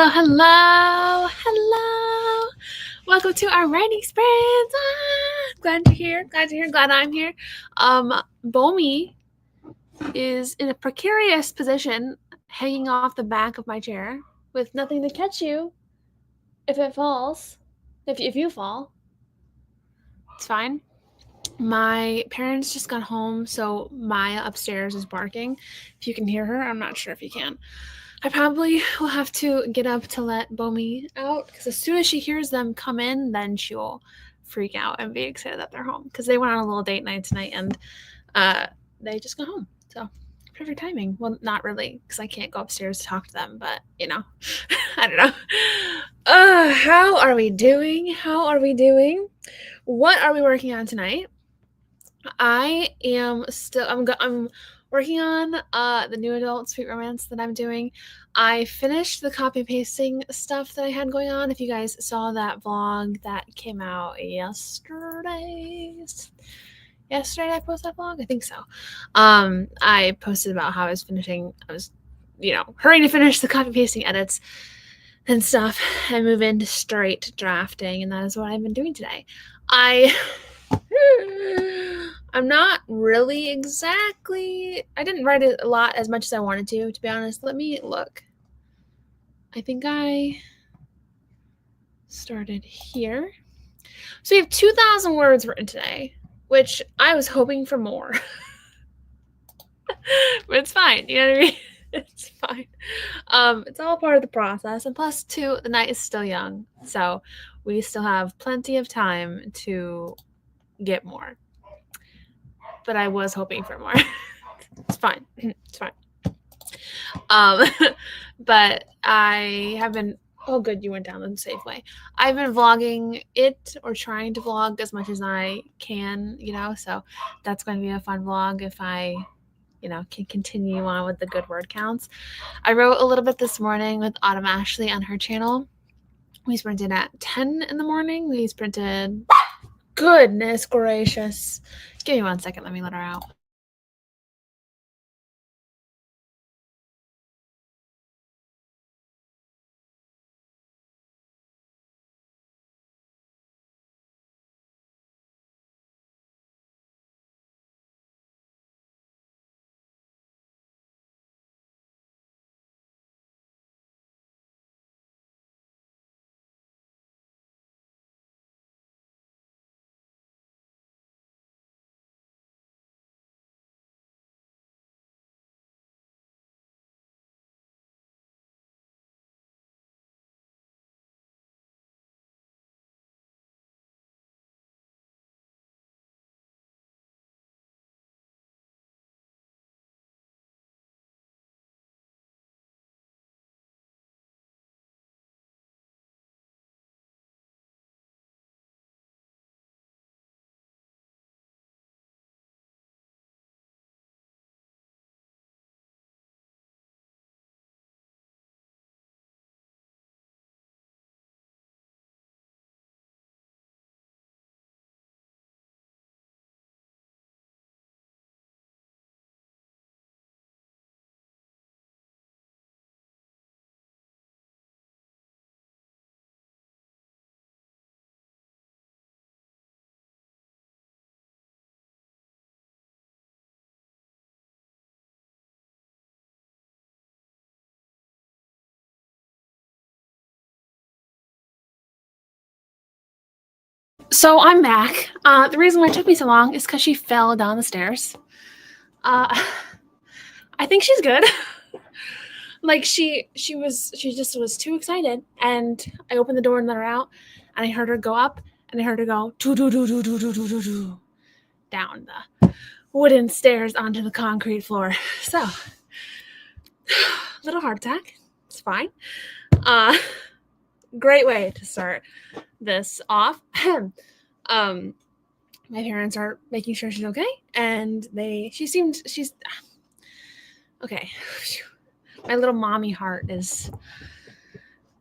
Hello, hello, hello. Welcome to our writing sprints. Glad you're here. Glad I'm here. Bomi is in a precarious position, hanging off the back of my chair with nothing to catch you if it falls. If you fall, it's fine. My parents just got home, so Maya upstairs is barking. If you can hear her, I'm not sure if you can. I probably will have to get up to let Bomi out, because as soon as she hears them come in, then she'll freak out and be excited that they're home, because they went on a little date night tonight, and they just got home. So perfect timing. Well, not really, because I can't go upstairs to talk to them, but I don't know. How are we doing? What are we working on tonight? I'm working on the new adult sweet romance that I'm doing. I finished the copy pasting stuff that I had going on. If you guys saw that vlog that came out yesterday I posted that vlog? I think so. I posted about how I was hurrying to finish the copy pasting edits and stuff and move into straight drafting, and that is what I've been doing today. I'm not really exactly. I didn't write it a lot as much as I wanted to be honest. Let me look. I think I started here. So we have 2,000 words written today, which I was hoping for more. But it's fine. You know what I mean? It's fine. It's all part of the process. And plus, too, the night is still young. So we still have plenty of time to get more. But I was hoping for more. It's fine. It's fine. But I have been. Oh, good, you went down the safe way. I've been vlogging it, or trying to vlog as much as I can, so that's going to be a fun vlog if I, can continue on with the good word counts. I wrote a little bit this morning with Autumn Ashley on her channel. We sprinted at 10 in the morning. We sprinted, goodness gracious. Give me 1 second, let me let her out. So I'm back. The reason why it took me so long is because she fell down the stairs. I think she's good. Like she just was too excited, and I opened the door and let her out, and I heard her go up, and I heard her go down the wooden stairs onto the concrete floor. So, little heart attack. It's fine. Great way to start this off. My parents are making sure she's okay, and she's okay. My little mommy heart is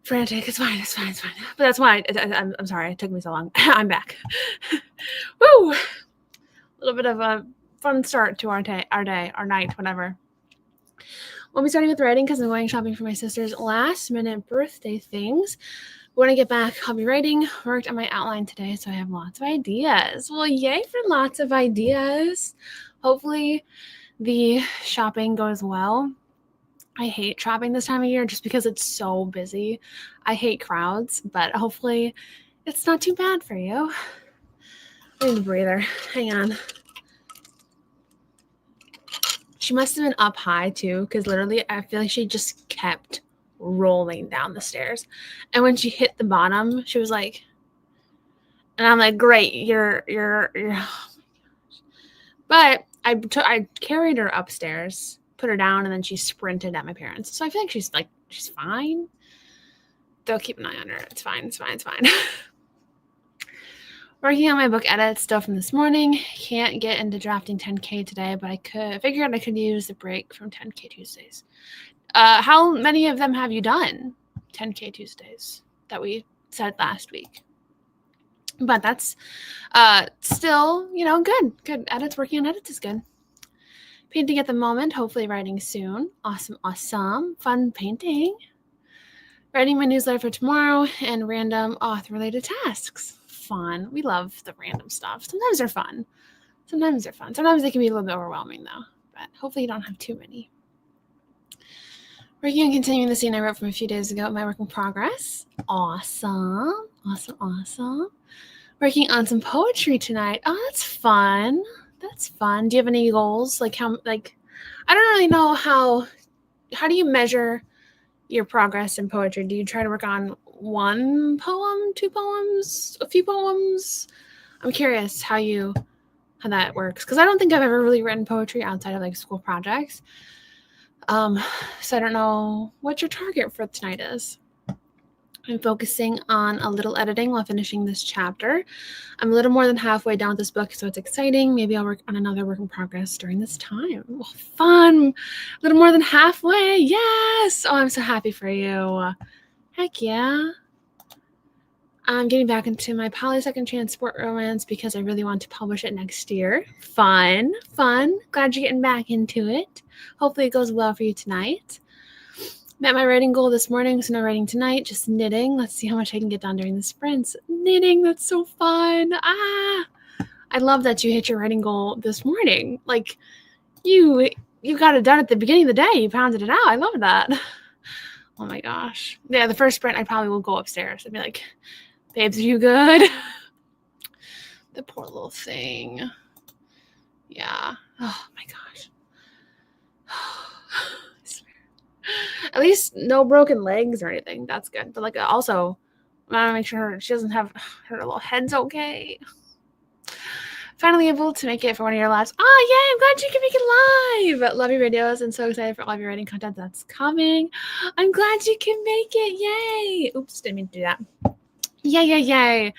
frantic. It's fine. But that's why I'm sorry it took me so long. I'm back. Woo! A little bit of a fun start to our day, our night, whatever. We'll be starting with writing because I'm going shopping for my sister's last minute birthday things. When I get back, I'll be writing. Worked on my outline today, so I have lots of ideas. Well, yay for lots of ideas. Hopefully the shopping goes well. I hate shopping this time of year just because it's so busy. I hate crowds, but hopefully it's not too bad for you. I need a breather. Hang on. She must have been up high too, because literally I feel like she just kept rolling down the stairs. And when she hit the bottom, she was like, and I'm like, great, you're but I carried her upstairs, put her down, and then she sprinted at my parents. So I feel like she's fine. They'll keep an eye on her. It's fine. Working on my book edits still from this morning. Can't get into drafting 10K today, but I figured I could use the break from 10K Tuesdays. How many of them have you done? 10K Tuesdays that we said last week. But that's still, good. Edits, working on edits is good. Painting at the moment, hopefully writing soon. Awesome. Fun painting. Writing my newsletter for tomorrow and random author-related tasks. Fun. We love the random stuff. Sometimes they're fun. Sometimes they can be a little bit overwhelming, though. But hopefully you don't have too many. Working on continuing the scene I wrote from a few days ago, my work in progress. Awesome. Working on some poetry tonight. Oh, that's fun. Do you have any goals? I don't really know how do you measure your progress in poetry? Do you try to work on one poem, 2 poems, a few poems? I'm curious how that works, because I don't think I've ever really written poetry outside of school projects. So I don't know what your target for tonight is. I'm focusing on a little editing while finishing this chapter. I'm a little more than halfway down with this book, so it's exciting. Maybe I'll work on another work in progress during this time. Well, fun. A little more than halfway. Yes. Oh, I'm so happy for you. Heck yeah. I'm getting back into my Poly Second Chance sport romance because I really want to publish it next year. Fun. Glad you're getting back into it. Hopefully it goes well for you tonight. Met my writing goal this morning, so no writing tonight, just knitting. Let's see how much I can get done during the sprints. Knitting, that's so fun. I love that you hit your writing goal this morning. You got it done at the beginning of the day. You pounded it out. I love that. Oh my gosh. Yeah, the first sprint, I probably will go upstairs and be like, babes, are you good? The poor little thing. Yeah. Oh my gosh. At least no broken legs or anything. That's good. But also, I want to make sure she doesn't have her little head's okay. Finally able to make it for one of your lives. Oh, yay! I'm glad you can make it live. Love your videos and so excited for all of your writing content that's coming. I'm glad you can make it. Yay! Oops, didn't mean to do that. Yay.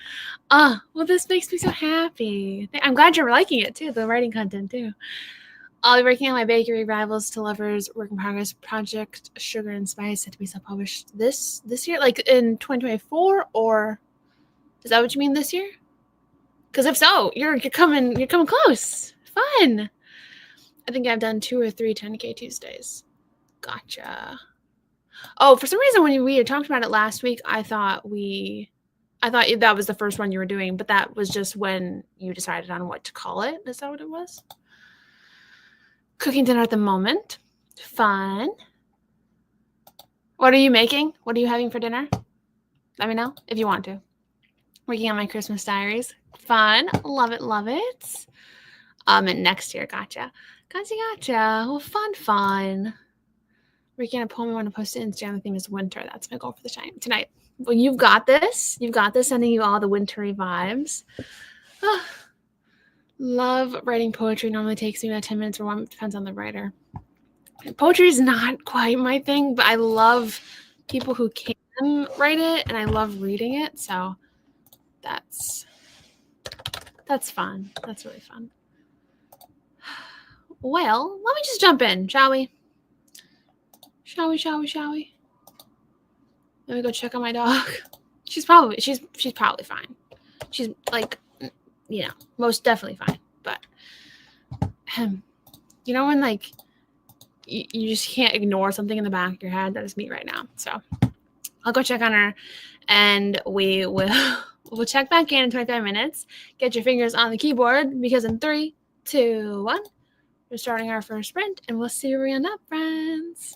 Well, this makes me so happy. I'm glad you're liking it too, the writing content too. I'll be working on my bakery rivals to lovers work in progress project Sugar and Spice set to be self-published this year, in 2024, or is that what you mean this year? Because if so, you're coming close. Fun. I think I've done 2 or 3 10K Tuesdays. Gotcha. Oh, for some reason when we had talked about it last week, I thought that was the first one you were doing, but that was just when you decided on what to call it. Is that what it was? Cooking dinner at the moment. Fun. What are you making? What are you having for dinner? Let me know if you want to. Working on my Christmas diaries. Fun. Love it. And next year. Gotcha. Well, fun. Working on a poem I want to post to Instagram. The theme is winter. That's my goal for the time tonight. Well, you've got this. Sending you all the wintry vibes. Love writing poetry. Normally takes me about 10 minutes or 1. Depends on the writer. Poetry is not quite my thing, but I love people who can write it, and I love reading it. So that's fun. That's really fun. Well, let me just jump in, shall we? Shall we? Let me go check on my dog. She's probably fine. She's most definitely fine. But when you just can't ignore something in the back of your head that is me right now. So I'll go check on her, and we will we'll check back in 25 minutes. Get your fingers on the keyboard, because in 3, 2, 1, we're starting our first sprint, and we'll see where we end up, friends.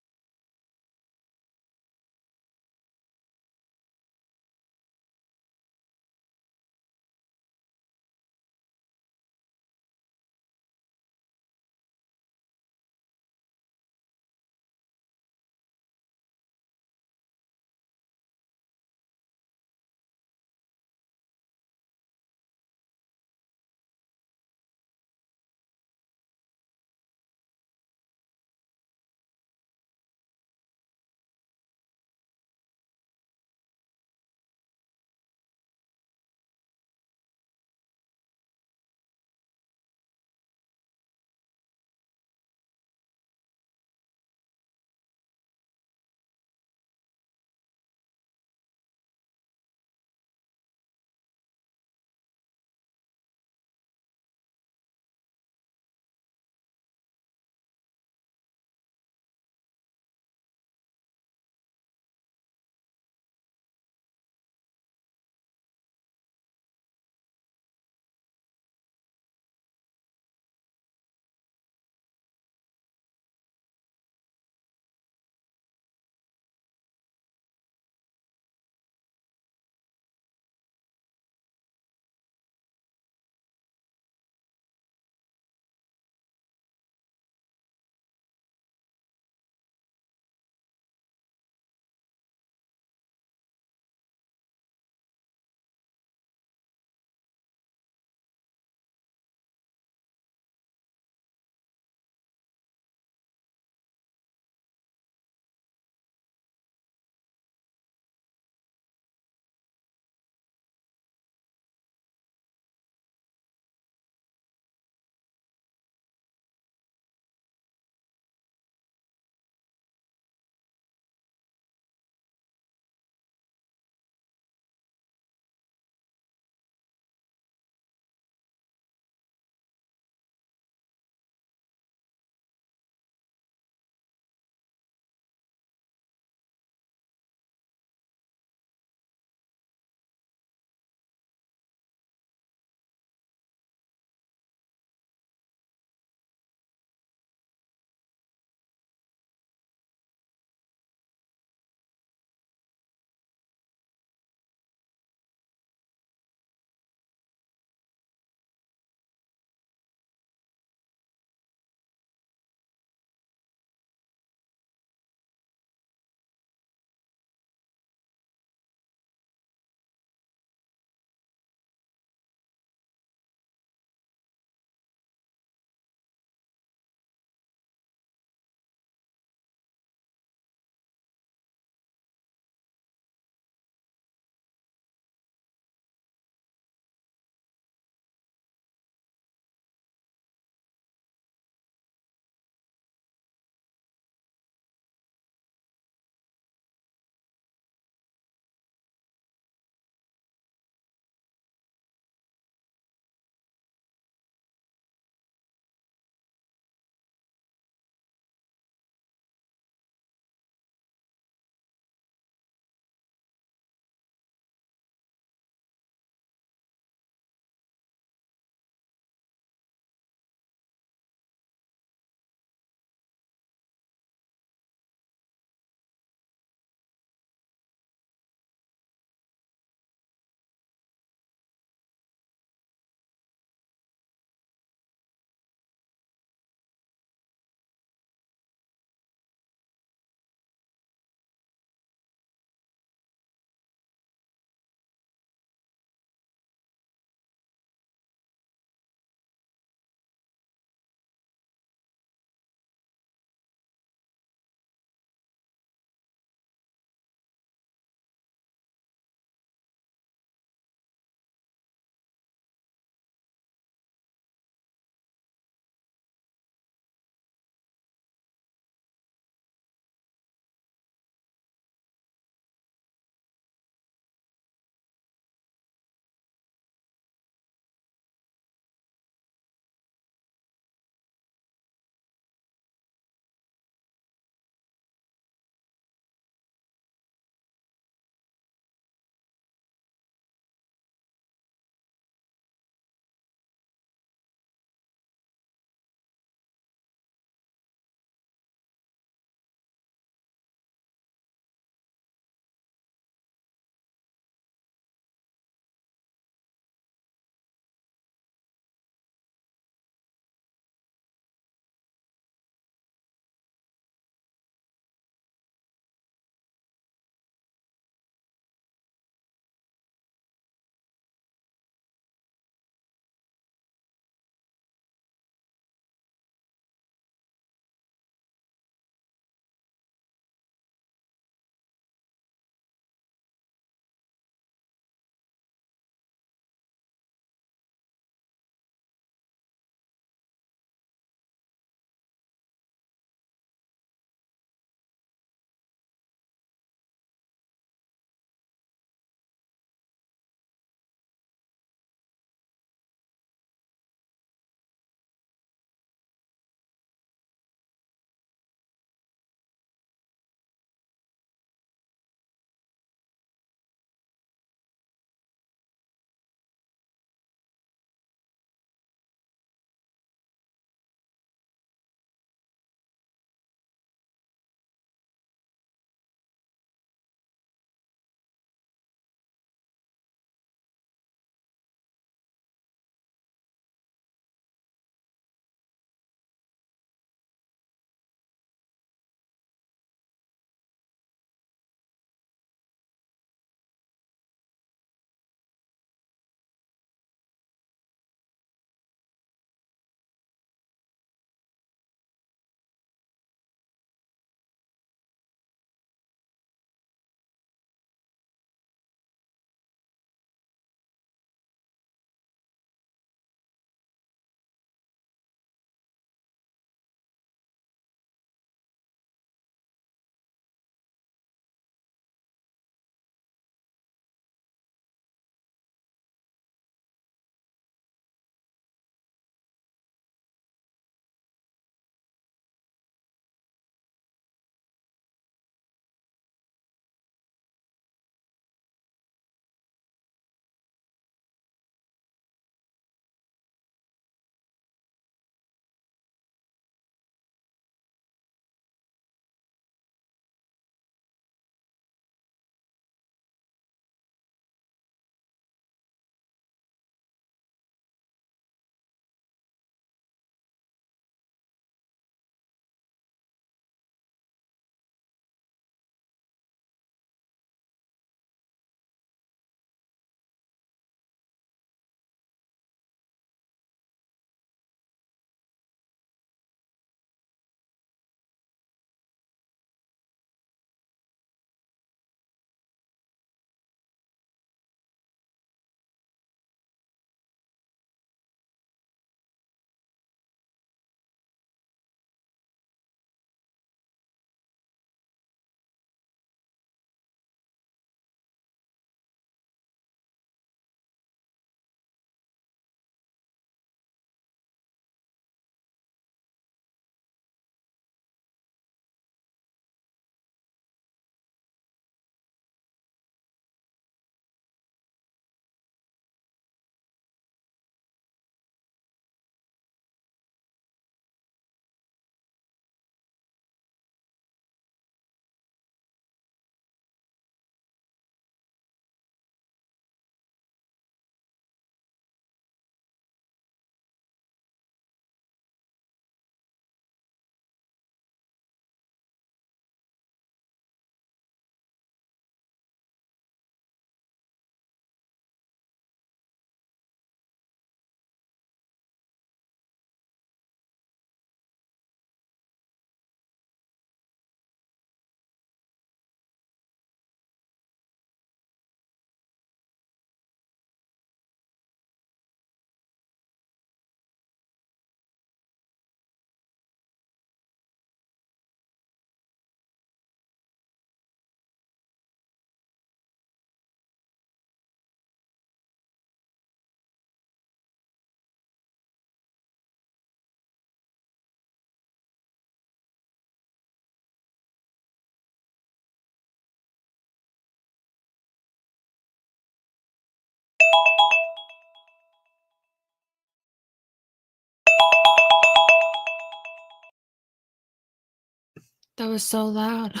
That was so loud.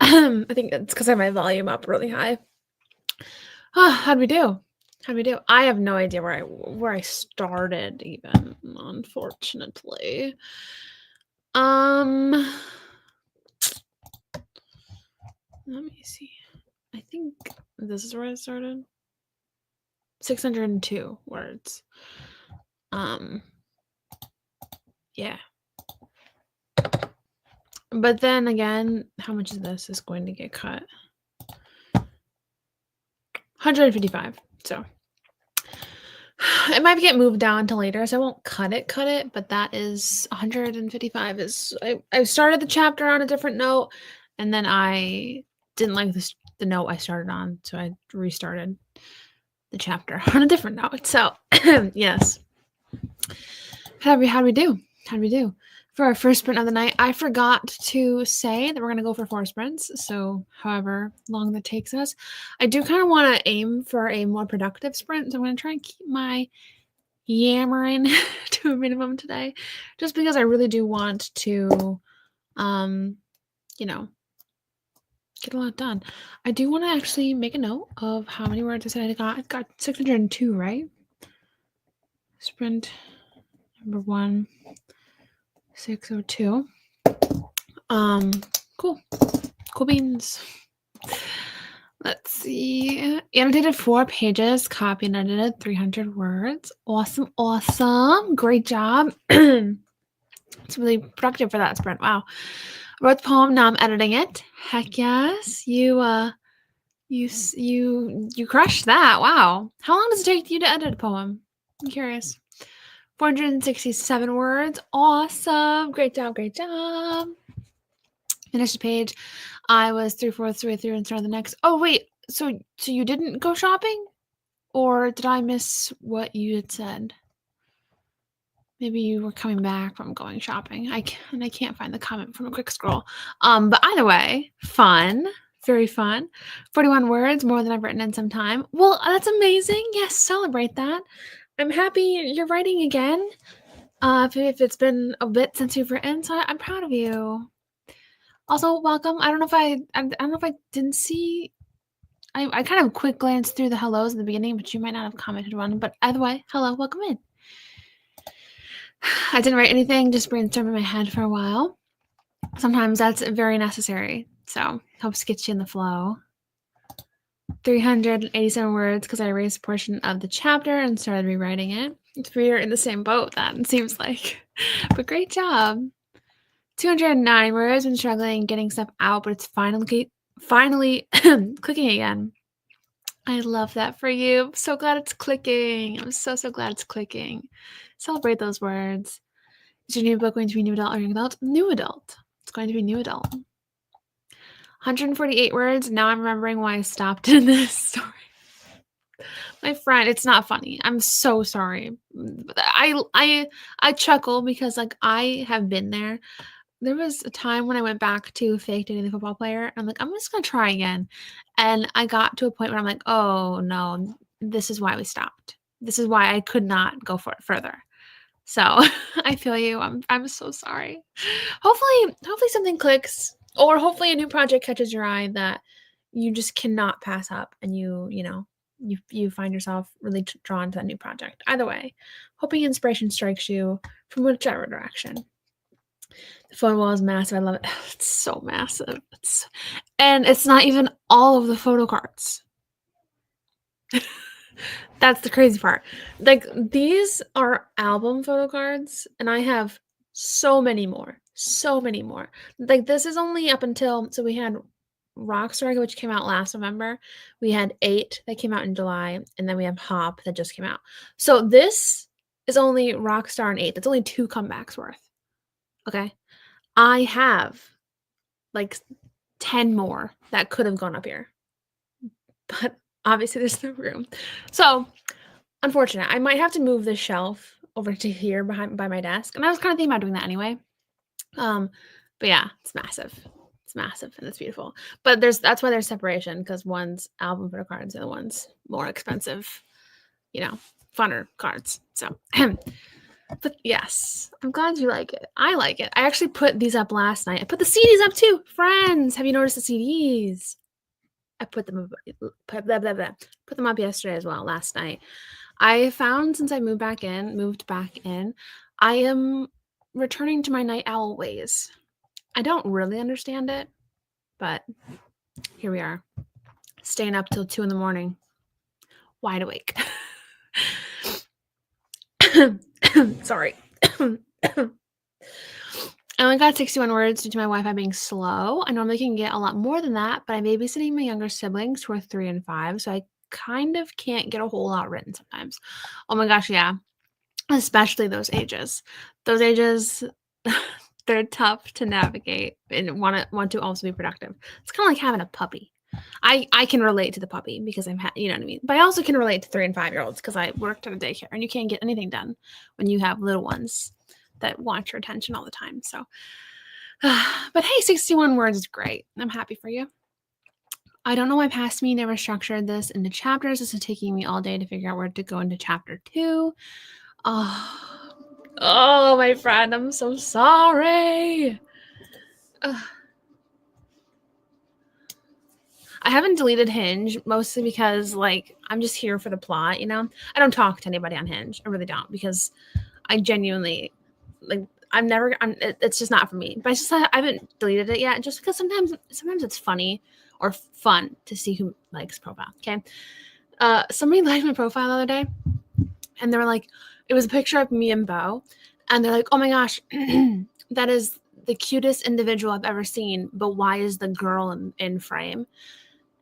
I think it's because I have my volume up really high. How'd we do? How'd we do? I have no idea where I started even, unfortunately. Let me see. I think this is where I started. 602 words. Yeah. But then again, how much of this is going to get cut? 155. So it might get moved down to later, so I won't cut it, but that is 155 is I started the chapter on a different note, and then I didn't like the note I started on, so I restarted the chapter on a different note. So yes. How'd we do? For our first sprint of the night, I forgot to say that we're going to go for 4 sprints, so however long that takes us. I do kind of want to aim for a more productive sprint, so I'm going to try and keep my yammering to a minimum today, just because I really do want to, you know, get a lot done. I do want to actually make a note of how many words I said I got. I got 602, right? Sprint number 1. 602. Cool beans. Let's see. Annotated 4 pages, copy and edited 300 words. Awesome. Great job. It's really productive for that sprint. Wow. Wrote the poem, now I'm editing it. Heck yes. You crushed that. Wow. How long does it take you to edit a poem? I'm curious. 467 words. Awesome. Great job. Finished the page. I was 3/4 the way through and started the next. Oh, wait. So you didn't go shopping? Or did I miss what you had said? Maybe you were coming back from going shopping. I can't find the comment from a quick scroll. But either way, fun. Very fun. 41 words, more than I've written in some time. Well, that's amazing. Yes, celebrate that. I'm happy you're writing again. If it's been a bit since you've written, so I'm proud of you. Also, welcome. I don't know if I didn't see. I kind of quick glanced through the hellos in the beginning, but you might not have commented one. But either way, hello, welcome in. I didn't write anything, just brainstormed in my head for a while. Sometimes that's very necessary, so helps get you in the flow. 387 words because I erased a portion of the chapter and started rewriting it. We're in the same boat, then, it seems like. But great job. 209 words, been struggling getting stuff out, but it's finally clicking again. I love that for you. I'm so glad it's clicking. I'm so glad it's clicking. Celebrate those words. Is your new book going to be new adult or young adult? New adult. It's going to be new adult. 148 words. Now I'm remembering why I stopped in this story. My friend, it's not funny. I'm so sorry. I chuckle because like I have been there. There was a time when I went back to fake dating the football player. I'm like, I'm just going to try again. And I got to a point where I'm like, oh no, this is why we stopped. This is why I could not go for it further. So I feel you. I'm so sorry. Hopefully something clicks, or hopefully a new project catches your eye that you just cannot pass up, and you find yourself really drawn to that new project. Either way, hoping inspiration strikes you from whichever direction. The photo wall is massive. I love it. It's so massive. And it's not even all of the photo cards. That's the crazy part. Like, these are album photo cards, and I have so many more. Like, this is only up until, so we had Rockstar, which came out last November. We had 8 that came out in July, and then we have Hop that just came out. So this is only Rockstar and 8. That's only 2 comebacks worth. Okay? I have like 10 more that could have gone up here. But obviously there's no room. So, unfortunate. I might have to move this shelf over to here by my desk. And I was kind of thinking about doing that anyway. But yeah, it's massive. And it's beautiful. But that's why there's separation, because one's album photo cards and the one's more expensive, funner cards. So But yes, I'm glad you like it. I like it. I actually put these up last night. I put the CDs up too. Friends, have you noticed the CDs? I put them up yesterday as well, last night. I found since I moved back in, I am returning to my night owl ways. I don't really understand it, but here we are, staying up till 2 a.m, wide awake. Sorry. I only got 61 words due to my Wi-Fi being slow. I normally can get a lot more than that, but I'm babysitting my younger siblings who are 3 and 5, so I kind of can't get a whole lot written sometimes. Oh my gosh, yeah. Especially those ages. Those ages, they're tough to navigate and want to also be productive. It's kind of like having a puppy. I can relate to the puppy because I've had, you know what I mean? But I also can relate to 3 and 5-year-olds because I worked at a daycare, and you can't get anything done when you have little ones that want your attention all the time. So, but hey, 61 words is great. I'm happy for you. I don't know why past me never structured this into chapters. This is taking me all day to figure out where to go into chapter 2. Oh, my friend, I'm so sorry. I haven't deleted Hinge, mostly because, like, I'm just here for the plot, you know? I don't talk to anybody on Hinge. I really don't, because I genuinely, like, it's just not for me. But I haven't deleted it yet, just because sometimes it's funny or fun to see who likes profile, okay? Somebody liked my profile the other day, and they were like, it was a picture of me and Bo, and they're like, oh my gosh, that is the cutest individual I've ever seen, but why is the girl in frame?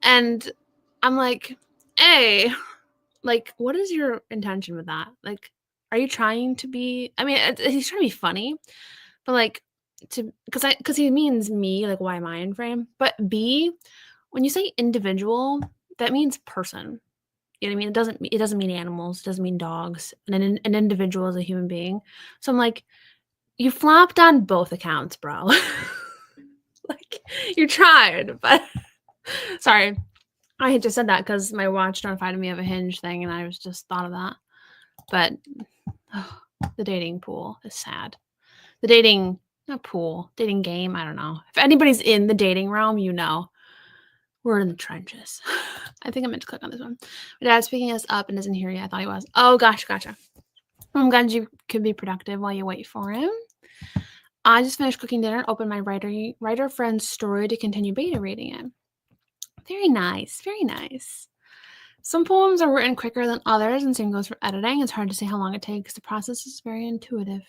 And I'm like, hey, like, what is your intention with that? Like, are you trying to be, I mean, he's trying to be funny, but like, because he means me, like, why am I in frame? But B, when you say individual, that means person. You know what I mean? It doesn't mean animals, it doesn't mean dogs. And an individual is a human being. So I'm like, you flopped on both accounts, bro. Like, you tried, but sorry. I had just said that because my watch notified me of a Hinge thing, and I was just thought of that. But the dating pool is sad. The dating game, I don't know. If anybody's in the dating realm, you know. We're in the trenches. I think I meant to click on this one. My dad's picking us up and isn't here yet. I thought he was. Oh, gosh, gotcha. I'm glad you could be productive while you wait for him. I just finished cooking dinner, opened my writer friend's story to continue beta reading it. Very nice, very nice. Some poems are written quicker than others, and same goes for editing. It's hard to say how long it takes. The process is very intuitive.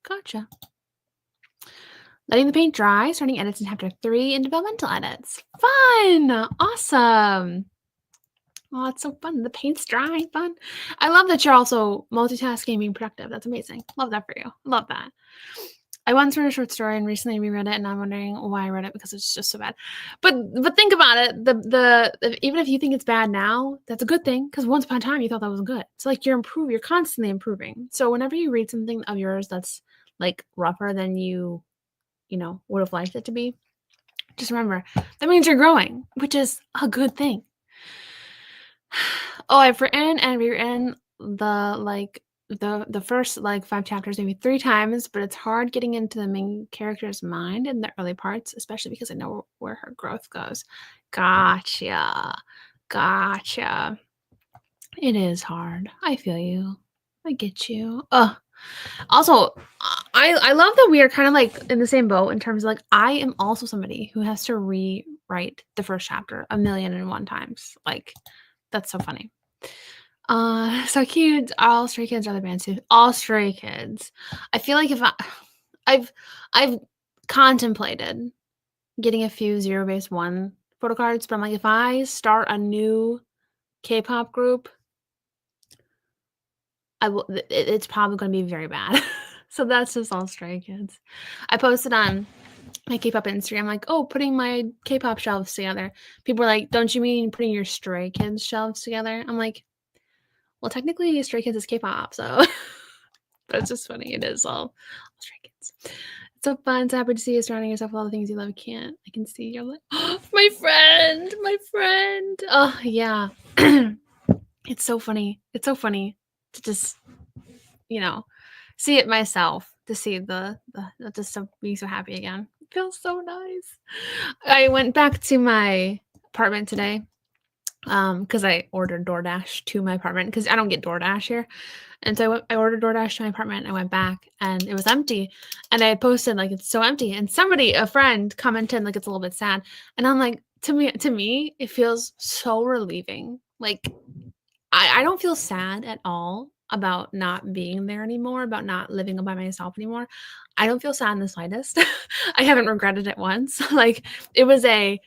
Gotcha. Letting the paint dry, starting edits in chapter 3, and developmental edits. Fun! Awesome! Oh, it's so fun. The paint's dry. Fun. I love that you're also multitasking, being productive. That's amazing. Love that for you. Love that. I once read a short story and recently reread it, and I'm wondering why I read it because it's just so bad. But think about it. Even if you think it's bad now, that's a good thing because once upon a time you thought that was good. It's like you're improving. You're constantly improving. So whenever you read something of yours that's like rougher than you would have liked it to be, just remember that means you're growing, which is a good thing. Oh, I've written and rewritten the first 5 chapters maybe 3 times, but it's hard getting into the main character's mind in the early parts, especially because I know where her growth goes. Gotcha. It is hard. I feel you. I get you. Also, I love that we are kind of like in the same boat in terms of like I am also somebody who has to rewrite the first chapter 1,000,001 times. Like, that's so funny. So cute. All Stray Kids are the band too. All Stray Kids. I feel like if I've contemplated getting a few 0base1 photo cards, but I'm like, if I start a new K-pop group, it's probably going to be very bad. So that's just All Stray Kids. I posted on my K-pop Instagram, like, oh, putting my K-pop shelves together. People were like, don't you mean putting your Stray Kids shelves together? I'm like, well, technically, Stray Kids is K-pop, so. But it's just funny. It is all Stray Kids. It's so fun. So happy to see you surrounding yourself with all the things you love. I can see you're like, oh, my friend. Oh, yeah. It's so funny. It's so funny to just, see it myself, to see the just so be so happy again. It feels so nice. I went back to my apartment today, because I ordered DoorDash to my apartment because I don't get DoorDash here. And so I ordered DoorDash to my apartment. I went back and it was empty. And I had posted like it's so empty. And somebody, a friend, commented like it's a little bit sad. And I'm like, to me, it feels so relieving. Like I don't feel sad at all about not being there anymore, about not living by myself anymore. I don't feel sad in the slightest. I haven't regretted it once. Like it was a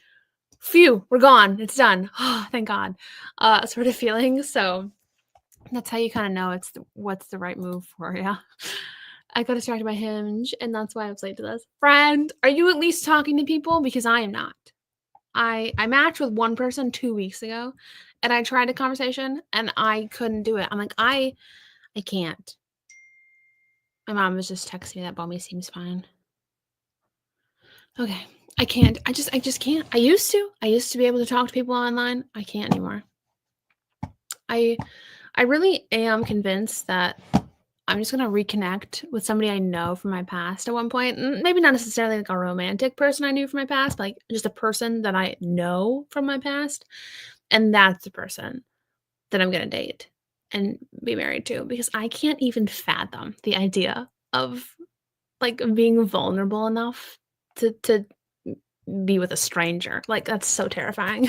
phew, we're gone. It's done. Oh, thank God. Sort of feeling. So that's how you kind of know what's the right move for you. I got distracted by Hinge, and that's why I was late to this. Friend, are you at least talking to people? Because I am not. I matched with one person 2 weeks ago, and I tried a conversation, and I couldn't do it. I'm like, I can't. My mom was just texting me that Bommy seems fine. Okay, I can't. I just can't. I used to be able to talk to people online. I can't anymore. I really am convinced that I'm just gonna reconnect with somebody I know from my past at one point. Maybe not necessarily like a romantic person I knew from my past, but like just a person that I know from my past. And that's the person that I'm gonna date and be married to because I can't even fathom the idea of like being vulnerable enough to be with a stranger. Like that's so terrifying.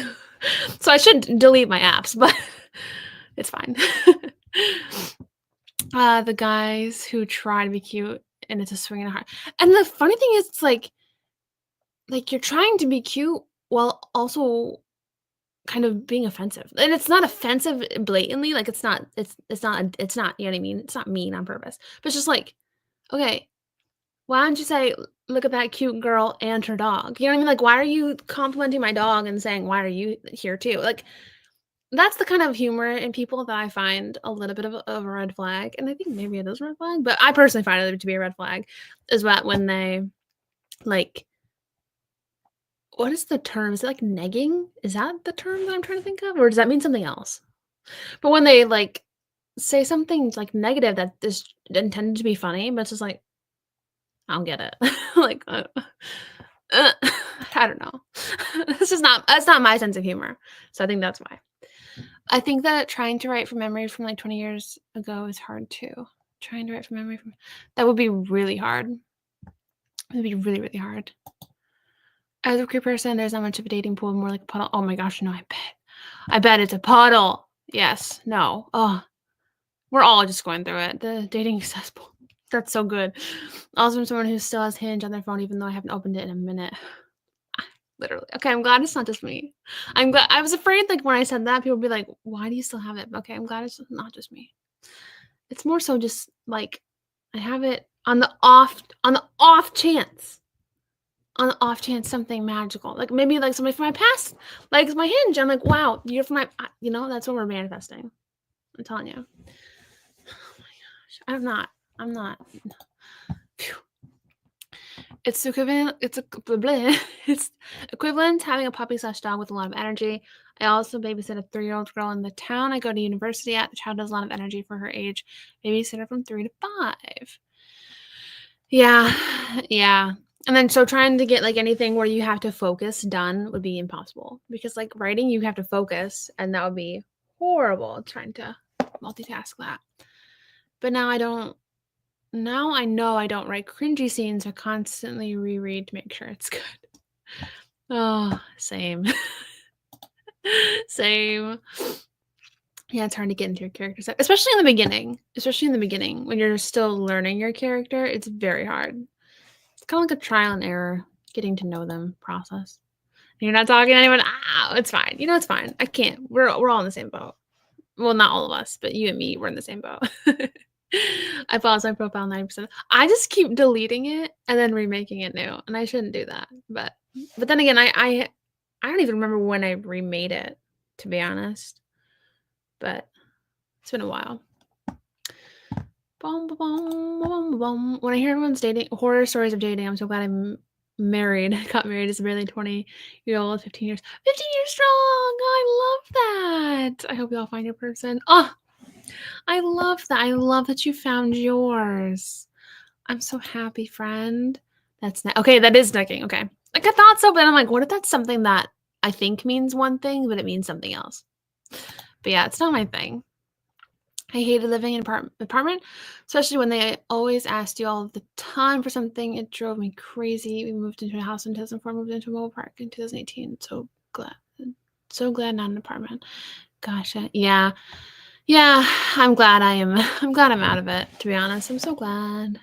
So I should delete my apps, but it's fine. The guys who try to be cute and it's a swing and a heart. And the funny thing is, it's like you're trying to be cute while also kind of being offensive. And it's not offensive blatantly, like it's not, you know what I mean? It's not mean on purpose. But it's just like, okay, why don't you say, look at that cute girl and her dog? You know what I mean? Like, why are you complimenting my dog and saying, why are you here too? Like, that's the kind of humor in people that I find a little bit of a red flag, and I think maybe it is a red flag, but I personally find it to be a red flag, is that when they, like what is the term? Is it, like, negging? Is that the term that I'm trying to think of, or does that mean something else? But when they, like, say something, like, negative that is intended to be funny, but it's just like, I don't get it. Like, I don't know. That's not my sense of humor, so I think that's why. I think that trying to write from memory from, like, 20 years ago is hard too. Trying to write from memory from that would be really hard. It would be really, really hard. As a queer person, there's not much of a dating pool, more like a puddle. Oh my gosh, no, I bet. I bet it's a puddle. Yes, no. Oh, we're all just going through it. The dating cesspool. That's so good. Also, from someone who still has Hinge on their phone, even though I haven't opened it in a minute. Literally. Okay, I'm glad it's not just me. I'm glad. I was afraid, like, when I said that, people would be like, "Why do you still have it?" Okay, I'm glad it's not just me. It's more so just like I have it on the off chance. On the off chance something magical. Like maybe like somebody from my past likes my Hinge. I'm like, wow, you're from my that's what we're manifesting. I'm telling you. Oh my gosh. I'm not. Phew. It's equivalent. It's equivalent to having a puppy/dog with a lot of energy. I also babysit a 3-year-old girl in the town I go to university at. The child has a lot of energy for her age. Babysit her from 3 to 5. Yeah, yeah. And then so trying to get like anything where you have to focus done would be impossible because like writing you have to focus and that would be horrible trying to multitask that. But now I know I don't write cringy scenes. I constantly reread to make sure it's good. Oh, same. Same. Yeah, it's hard to get into your character set, especially in the beginning. Especially in the beginning when you're still learning your character, it's very hard. It's kind of like a trial and error, getting to know them process. You're not talking to anyone. It's fine. It's fine. I can't. We're all in the same boat. Well, not all of us, but you and me, we're in the same boat. I paused my profile 90%. I just keep deleting it and then remaking it new, and I shouldn't do that. But then again, I don't even remember when I remade it, to be honest. But it's been a while. When I hear everyone's dating horror stories of dating, I'm so glad I'm married. I got married as a barely 20-year-old, 15 years strong. Oh, I love that. I hope you all find your person. Oh, I love that. I love that you found yours. I'm so happy, friend. That's okay. That is necking. Okay. Like I thought so, but I'm like, what if that's something that I think means one thing, but it means something else? But yeah, it's not my thing. I hated living in an apartment, especially when they always asked you all the time for something. It drove me crazy. We moved into a house in 2004, moved into a mobile park in 2018. So glad not an apartment. Gosh, yeah. I'm glad I'm out of it, to be honest. I'm so glad.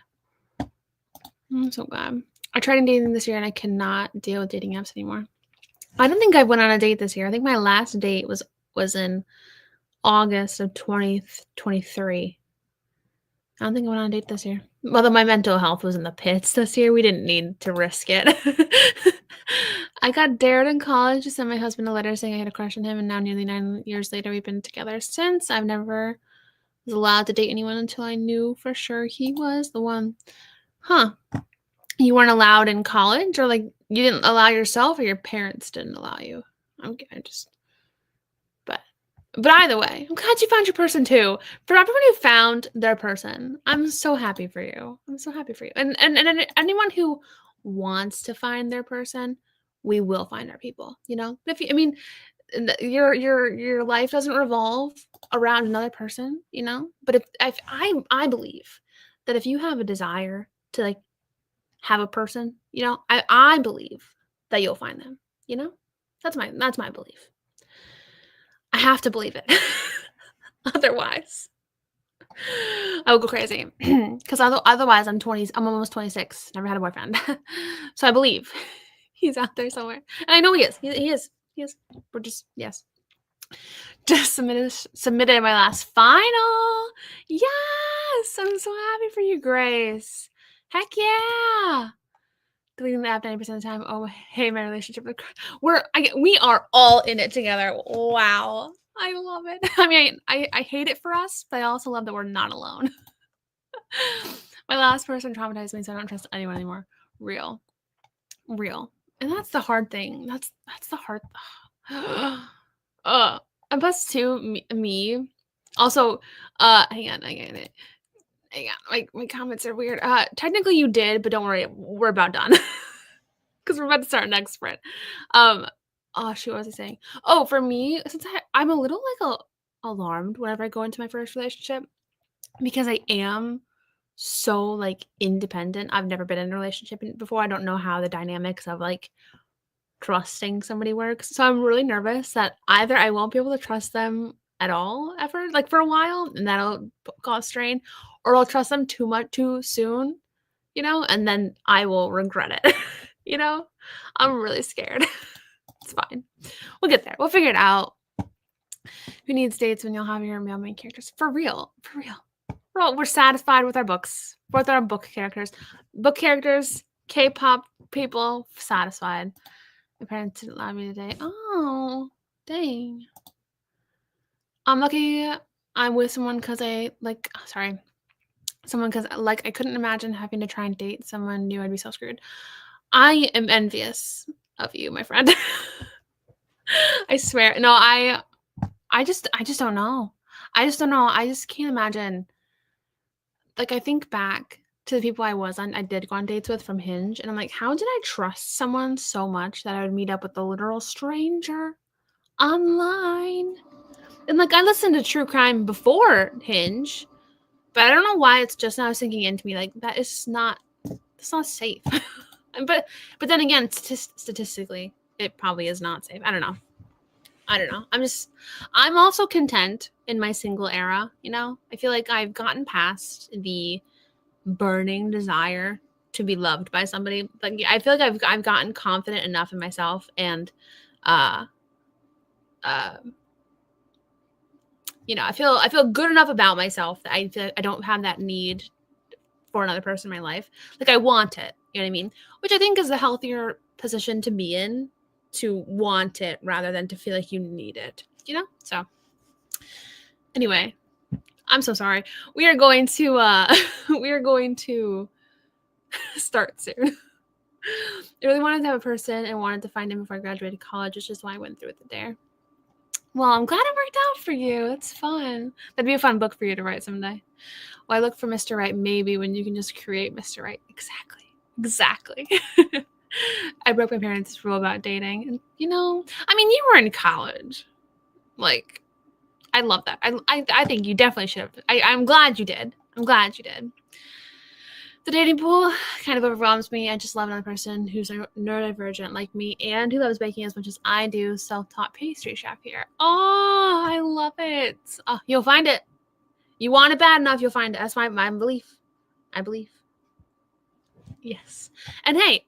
I tried dating this year and I cannot deal with dating apps anymore. I don't think I went on a date this year. I think my last date was in August of 2023. I don't think I went on a date this year. Although my mental health was in the pits this year, we didn't need to risk it. I got dared in college to send my husband a letter saying I had a crush on him, and now nearly 9 years later, we've been together since. I've never was allowed to date anyone until I knew for sure he was the one. Huh. You weren't allowed in college, or like you didn't allow yourself, or your parents didn't allow you? But either way, I'm glad you found your person too. For everyone who found their person, I'm so happy for you. I'm so happy for you. And anyone who wants to find their person, we will find our people. You know, your life doesn't revolve around another person. You know, but if I believe that if you have a desire to like have a person, you know, I believe that you'll find them. You know, that's my belief. I have to believe it. Otherwise, I will go crazy. Because otherwise, I'm almost 26. Never had a boyfriend. So I believe he's out there somewhere. And I know he is. He is. We're just, yes. Just submitted my last final. Yes. I'm so happy for you, Grace. Heck yeah. Deleting the app 90% of the time. Oh, hey, my relationship. We are all in it together. Wow. I love it. I mean, I hate it for us, but I also love that we're not alone. My last person traumatized me, so I don't trust anyone anymore. Real. And that's the hard thing. That's the hard. And plus too, me. Also, hang on. My comments are weird. Technically you did, but don't worry, we're about done. Because we're about to start next sprint. Oh shoot, what was I saying? Oh, for me, since I'm a little like alarmed whenever I go into my first relationship, because I am so like independent. I've never been in a relationship before. I don't know how the dynamics of like trusting somebody works. So I'm really nervous that either I won't be able to trust them at all ever, like for a while, and that'll cause strain, or I'll trust them too much too soon, you know, and then I will regret it. You know, I'm really scared. It's fine. We'll get there. We'll figure it out. Who needs dates when you'll have your male main characters? For real. We're satisfied with our books. With our book characters. K-pop people, satisfied. My parents didn't allow me to date. Oh, dang. I'm lucky I'm with someone because I couldn't imagine having to try and date someone new. I'd be so screwed. I am envious of you, my friend. I swear. No, I just don't know. I just can't imagine. Like I think back to the people I did go on dates with from Hinge, and I'm like, how did I trust someone so much that I would meet up with a literal stranger online? And like I listened to true crime before Hinge, but I don't know why it's just now sinking into me. Like that's not safe. but then again, statistically, it probably is not safe. I don't know. I'm also content in my single era. You know, I feel like I've gotten past the burning desire to be loved by somebody. Like I feel like I've gotten confident enough in myself, and you know, I feel good enough about myself that I feel like I don't have that need for another person in my life. Like I want it, you know what I mean? Which I think is the healthier position to be in, to want it rather than to feel like you need it, you know? So anyway, I'm so sorry. We are going to start soon. I really wanted to have a person and wanted to find him before I graduated college, which is why I went through with it there. Well, I'm glad it worked out for you. It's fun. That'd be a fun book for you to write someday. Well, I look for Mr. Right maybe when you can just create Mr. Right. Exactly. Exactly. I broke my parents' rule about dating. And, I mean, you were in college. Like, I love that. I think you definitely should have. I'm glad you did. I'm glad you did. The dating pool kind of overwhelms me. I just love another person who's neurodivergent like me and who loves baking as much as I do. Self-taught pastry chef here. Oh, I love it. Oh, you'll find it. You want it bad enough, you'll find it. That's my belief. I believe. Yes. And hey,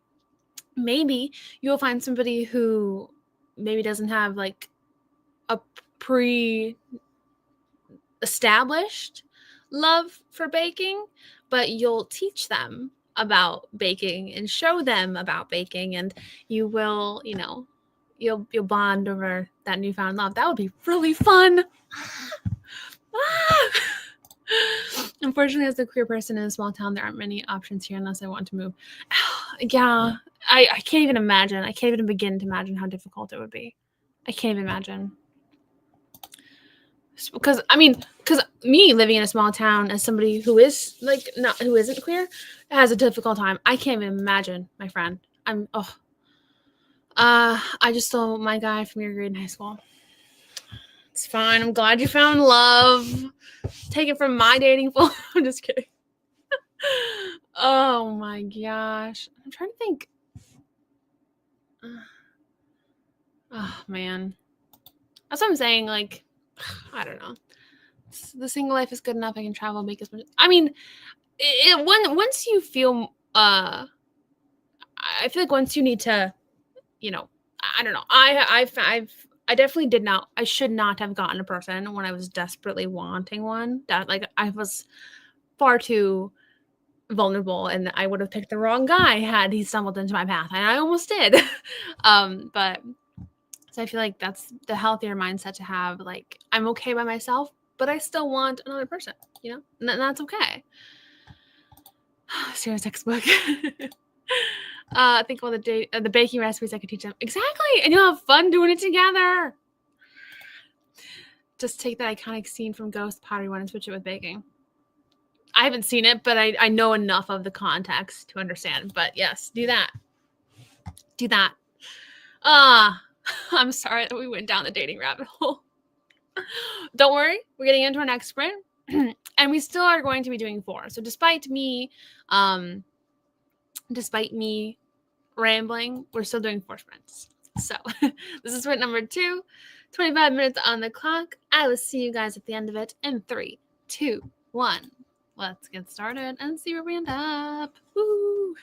maybe you'll find somebody who maybe doesn't have like a pre-established love for baking, but you'll teach them about baking and show them about baking, and you will, you'll bond over that newfound love. That would be really fun. Unfortunately, as a queer person in a small town, there aren't many options here unless I want to move. Yeah, I can't even imagine. I can't even begin to imagine how difficult it would be. I can't even imagine. Because me living in a small town as somebody who is who isn't queer has a difficult time. I can't even imagine, my friend. I just stole my guy from your grade in high school. It's fine. I'm glad you found love. Take it from my dating pool. I'm just kidding. Oh my gosh. I'm trying to think. Oh man. That's what I'm saying. Like, I don't know. The single life is good enough. I can travel, make as much. I mean, once you feel, I feel like once you need to, I don't know. I definitely did not. I should not have gotten a person when I was desperately wanting one. That like I was far too vulnerable, and I would have picked the wrong guy had he stumbled into my path, and I almost did. But so I feel like that's the healthier mindset to have. Like, I'm okay by myself, but I still want another person, and that's okay. Serious textbook. Think of all the baking recipes I could teach them. Exactly, and you'll have fun doing it together. Just take that iconic scene from Ghost Pottery One and switch it with baking. I haven't seen it, but I know enough of the context to understand. But yes, do that. Do that. I'm sorry that we went down the dating rabbit hole. Don't worry, we're getting into our next sprint, and we still are going to be doing 4. So despite me rambling, we're still doing 4 sprints. So this is sprint number 2, 25 minutes on the clock. I will see you guys at the end of it in 3, 2, 1. Let's get started and see where we end up. Woo!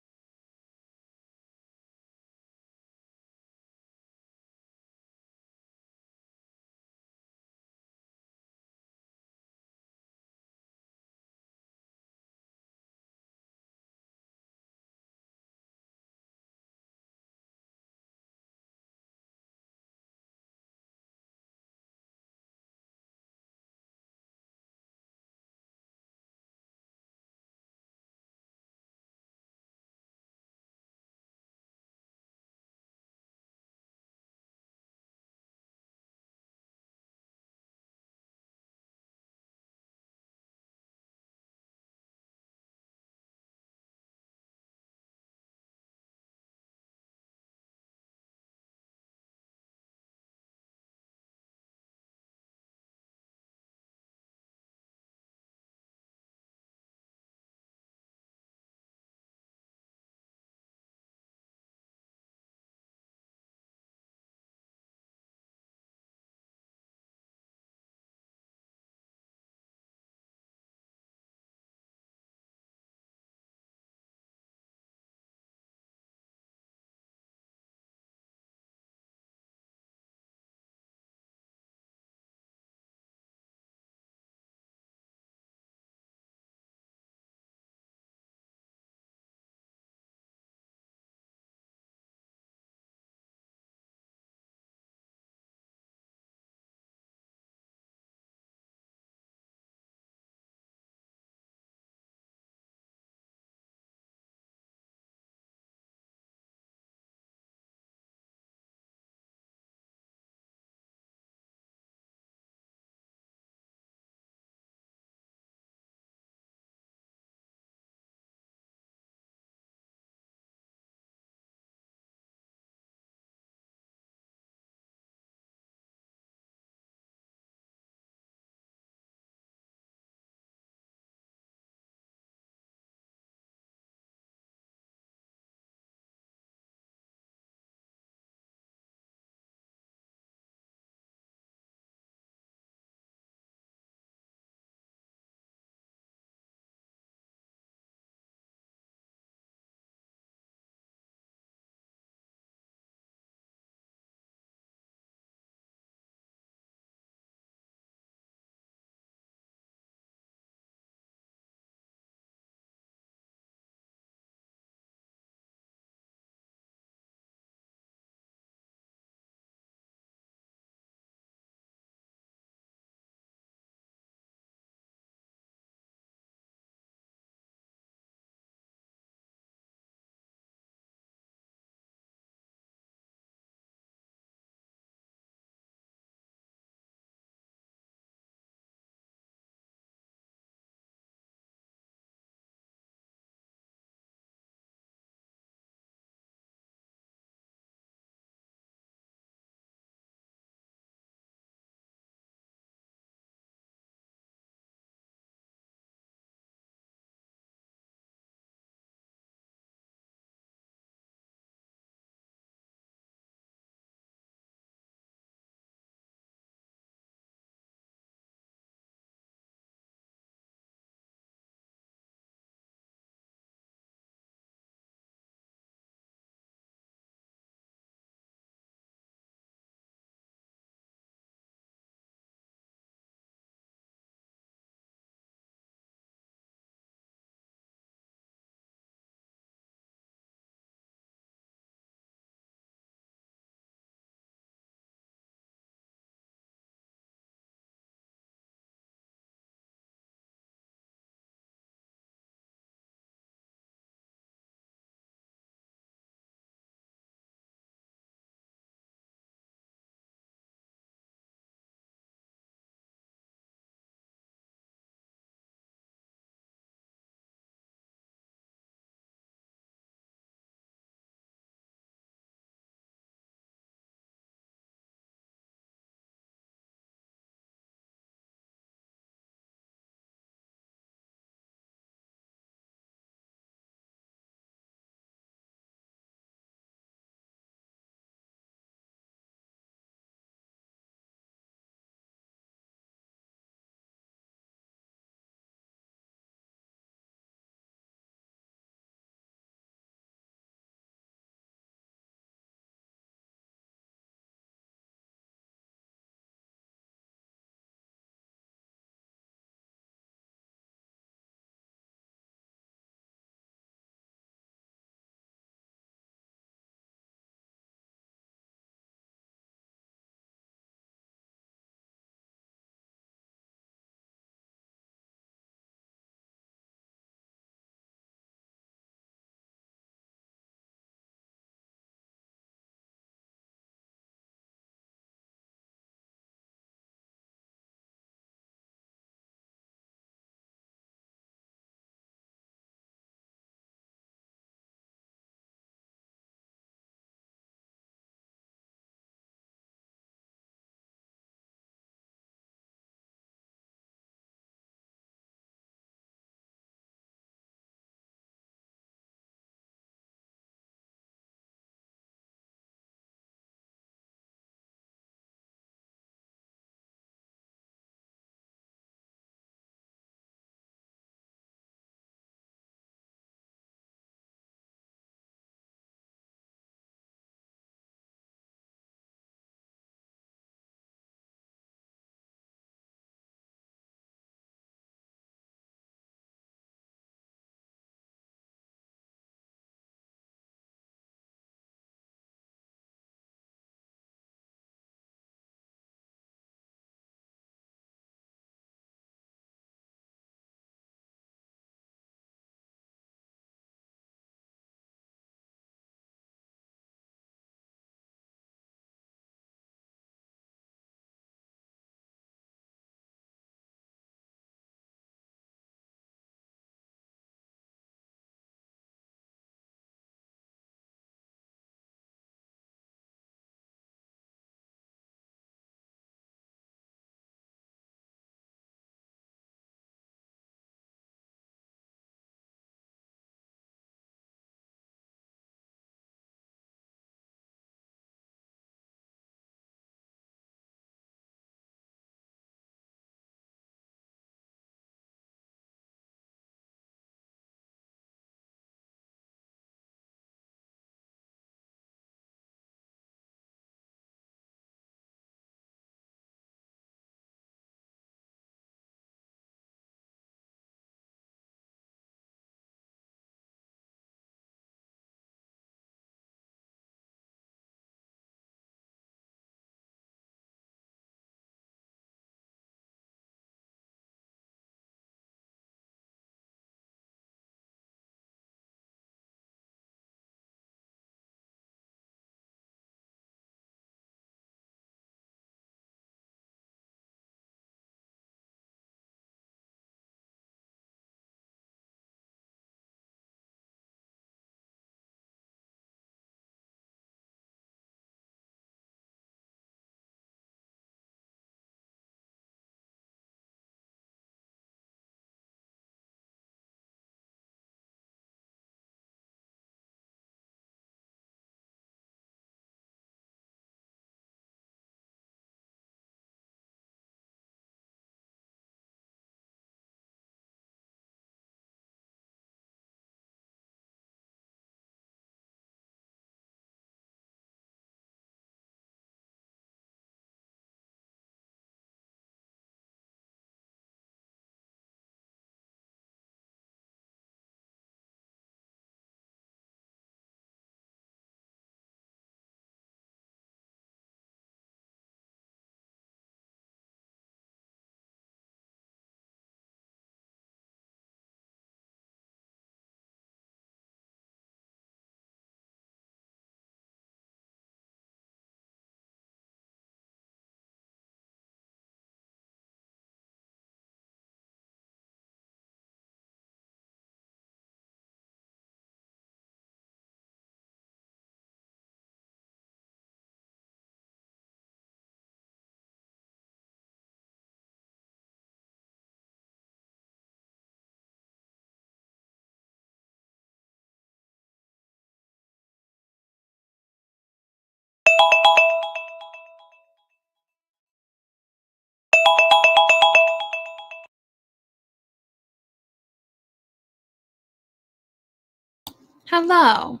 Hello.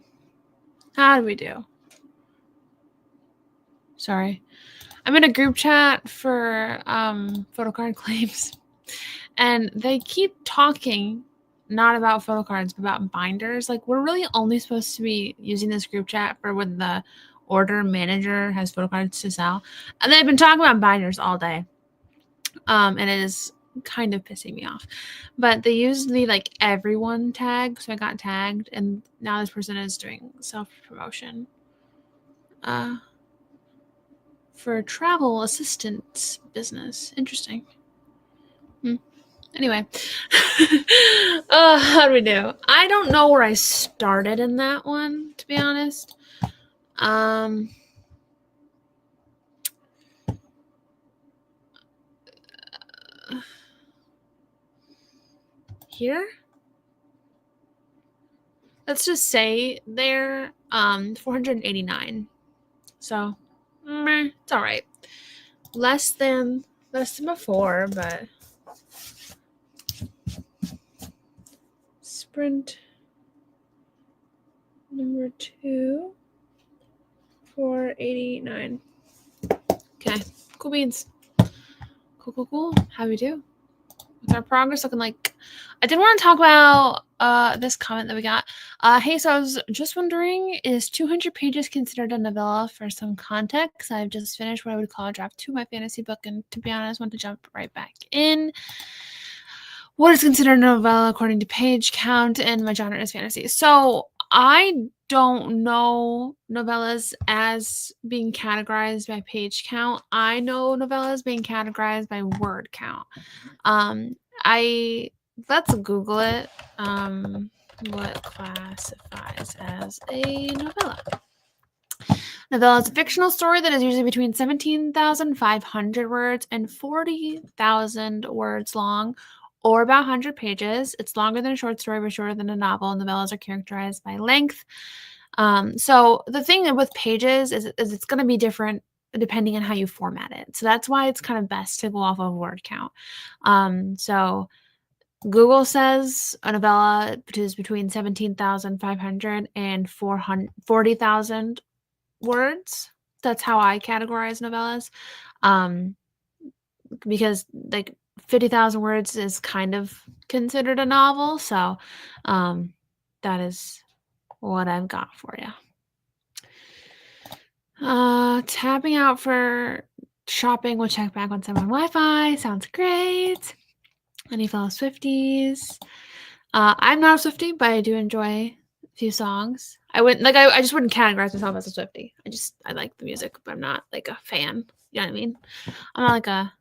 How do we do? Sorry. I'm in a group chat for photocard claims, and they keep talking not about photocards, but about binders. Like, we're really only supposed to be using this group chat for when the order manager has photocards to sell. And they've been talking about binders all day. And it is kind of pissing me off. But they used the like everyone tag, so I got tagged, and now this person is doing self-promotion. For travel assistance business. Interesting. Anyway. How do we do? I don't know where I started in that one, to be honest. Here? Let's just say they're 489. So, it's all right. Less than before, but sprint number 2, 489. Okay, cool beans. Cool. How do we do? What's our progress looking like? I did want to talk about this comment that we got. Hey, so I was just wondering, is 200 pages considered a novella? For some context, I've just finished what I would call a draft 2 of my fantasy book, and to be honest, I want to jump right back in. What is considered a novella according to page count, and my genre is fantasy. So I don't know novellas as being categorized by page count. I know novellas being categorized by word count. Let's Google it. What classifies as a novella? Novella is a fictional story that is usually between 17,500 words and 40,000 words long, or about 100 pages. It's longer than a short story, but shorter than a novel. Novellas are characterized by length. So the thing with pages is it's going to be different depending on how you format it. So that's why it's kind of best to go off of word count. So Google says a novella is between 17,500 and 40,000 words. That's how I categorize novellas. Because like 50,000 words is kind of considered a novel. So that is what I've got for you. Tapping out for shopping with check back once I'm on Wi-Fi. Sounds great. Any fellow Swifties? I'm not a Swiftie, but I do enjoy a few songs. I just wouldn't categorize myself as a Swiftie. I like the music, but I'm not like a fan. You know what I mean? I'm not like a,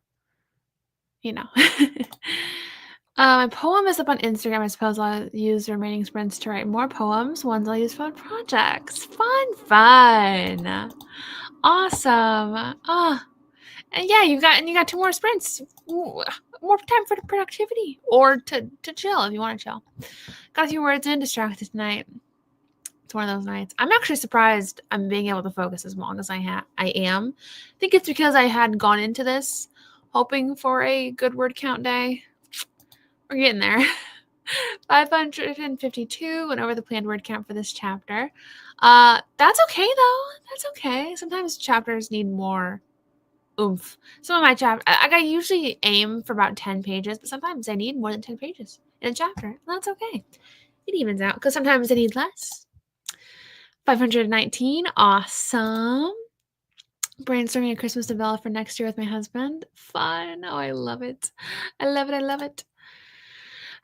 my poem is up on Instagram. I suppose I'll use the remaining sprints to write more poems. Ones I'll use for projects. Fun. Awesome. And yeah, you got 2 more sprints. Ooh, more time for the productivity or to chill if you want to chill. Got a few words in, distracted tonight. It's one of those nights. I'm actually surprised I'm being able to focus as long as I am. I think it's because I had gone into this hoping for a good word count day. We're getting there. 552 went over the planned word count for this chapter. That's okay though. That's okay. Sometimes chapters need more oomph. Some of my chapters, I usually aim for about 10 pages, but sometimes I need more than 10 pages in a chapter. And that's okay. It evens out because sometimes I need less. 519, awesome. Brainstorming a Christmas novella for next year with my husband. Fun. Oh, I love it. I love it.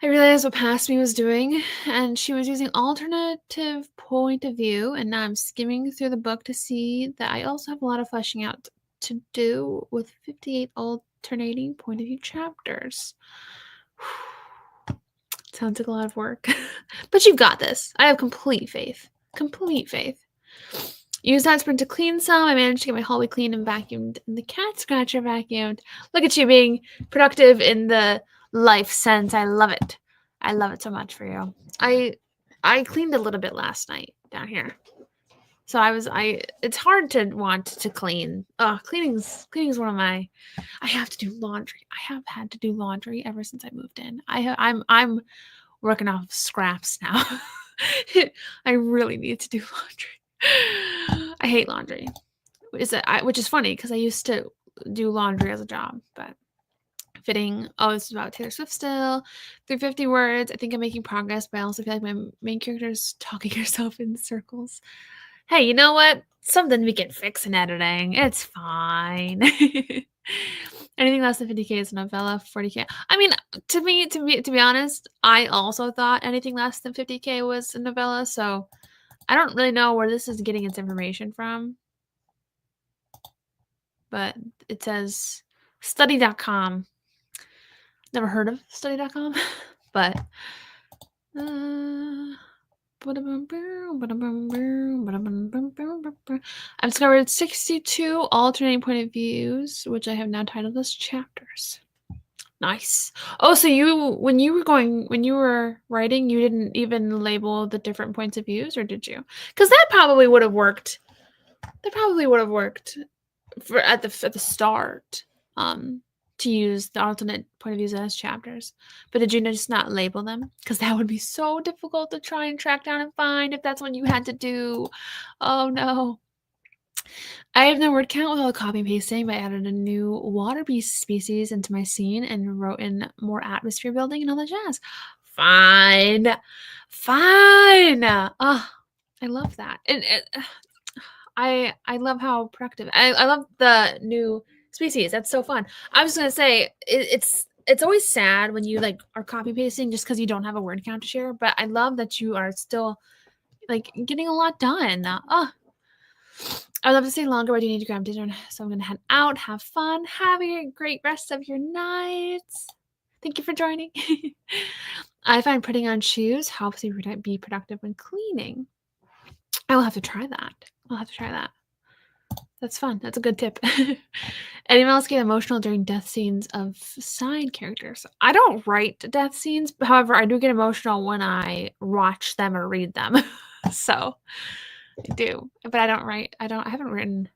I realized what past me was doing, and she was using alternative point of view, and now I'm skimming through the book to see that I also have a lot of fleshing out to do with 58 alternating point of view chapters. Sounds like a lot of work. But you've got this. I have complete faith. Use that sprint to clean some. I managed to get my hallway cleaned and vacuumed, and the cat scratcher vacuumed. Look at you being productive in the life sense. I love it. I love it so much for you. I cleaned a little bit last night down here. So it's hard to want to clean. Cleaning's one of my, I have to do laundry. I have had to do laundry ever since I moved in. I'm working off scraps now. I really need to do laundry. I hate laundry. Which is funny because I used to do laundry as a job, but fitting. Oh, this is about Taylor Swift still. 350 words. I think I'm making progress, but I also feel like my main character is talking herself in circles. Hey, you know what? Something we can fix in editing. It's fine. Anything less than 50K is a novella. 40K. I mean, to be honest, I also thought anything less than 50K was a novella. So I don't really know where this is getting its information from. But it says study.com. Never heard of study.com, but I've discovered 62 alternating point of views, which I have now titled as chapters. Nice. Oh, so when you were writing, you didn't even label the different points of views, or did you? Because that probably would have worked. That probably would have worked at the start. To use the alternate point of views as chapters. But did you just not label them? Because that would be so difficult to try and track down and find if that's what you had to do. Oh no. I have no word count with all the copy and pasting, but I added a new water beast species into my scene and wrote in more atmosphere building and all that jazz. Fine. Fine. Oh, I love that. And I love how productive. I love the new species. That's so fun. I was gonna say it's always sad when you like are copy pasting just because you don't have a word count to share. But I love that you are still like getting a lot done. I'd love to stay longer, but I do need to grab dinner, so I'm gonna head out. Have fun. Have a great rest of your nights. Thank you for joining. I find putting on shoes helps me be productive when cleaning. I will have to try that. I'll have to try that. That's fun. That's a good tip. Anyone else get emotional during death scenes of side characters? I don't write death scenes. However, I do get emotional when I watch them or read them. So I do. But I don't write. I haven't written.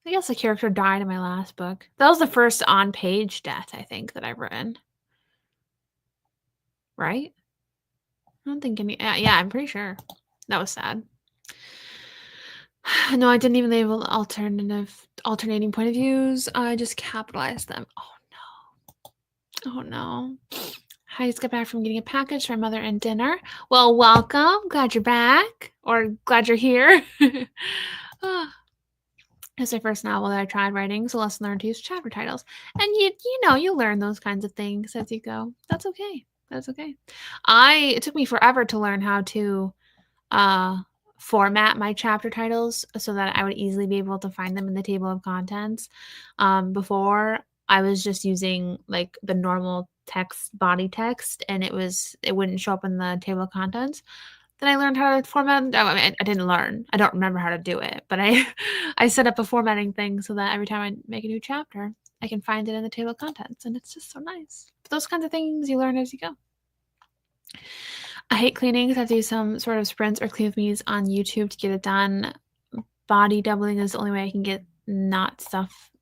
I guess a character died in my last book. That was the first on-page death, I think, that I've written. Right? I don't think any. Yeah, I'm pretty sure. That was sad. No, I didn't even label alternating point of views. I just capitalized them. Oh no. I just got back from getting a package for my mother and dinner. Well, welcome. Glad you're back. Or glad you're here. It's my first novel that I tried writing, so lesson learned to use chapter titles. And you learn those kinds of things as you go. That's okay. That's okay. It took me forever to learn how to format my chapter titles so that I would easily be able to find them in the table of contents. Before I was just using like the normal text, body text, and it wouldn't show up in the table of contents. Then I learned how to format. I mean, I didn't learn. I don't remember how to do it, but I set up a formatting thing so that every time I make a new chapter, I can find it in the table of contents, and it's just so nice. But those kinds of things you learn as you go. I hate cleaning because I have to do some sort of sprints or clean with me's on YouTube to get it done. Body doubling is the only way I can get not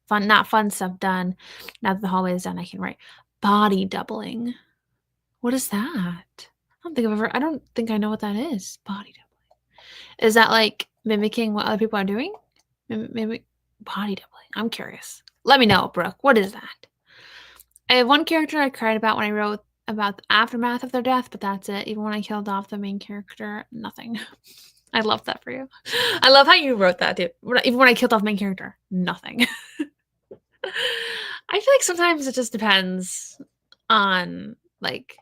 fun stuff done. Now that the hallway is done, I can write body doubling. What is that? I don't think I know what that is. Body doubling. Is that like mimicking what other people are doing? Maybe body doubling. I'm curious. Let me know, Brooke. What is that? I have one character I cried about when I wrote about the aftermath of their death, but that's it. Even when I killed off the main character, nothing. I love that for you. I love how you wrote that, dude. Even when I killed off the main character, nothing. I feel like sometimes it just depends on, like,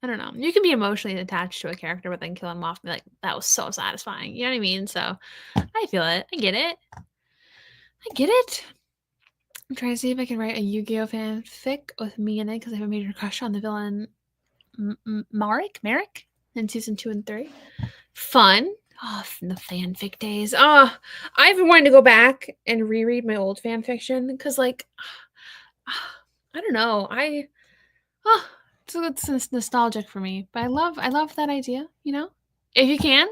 I don't know. You can be emotionally attached to a character, but then kill him off and be like, that was so satisfying. You know what I mean? So I feel it. I get it. I'm trying to see if I can write a Yu-Gi-Oh fanfic with me in it because I have a major crush on the villain Merrick in season 2 and 3. Fun. Oh, the fanfic days. Oh, I've been wanting to go back and reread my old fanfiction because, like, I don't know. It's nostalgic for me, but I love that idea. If you can,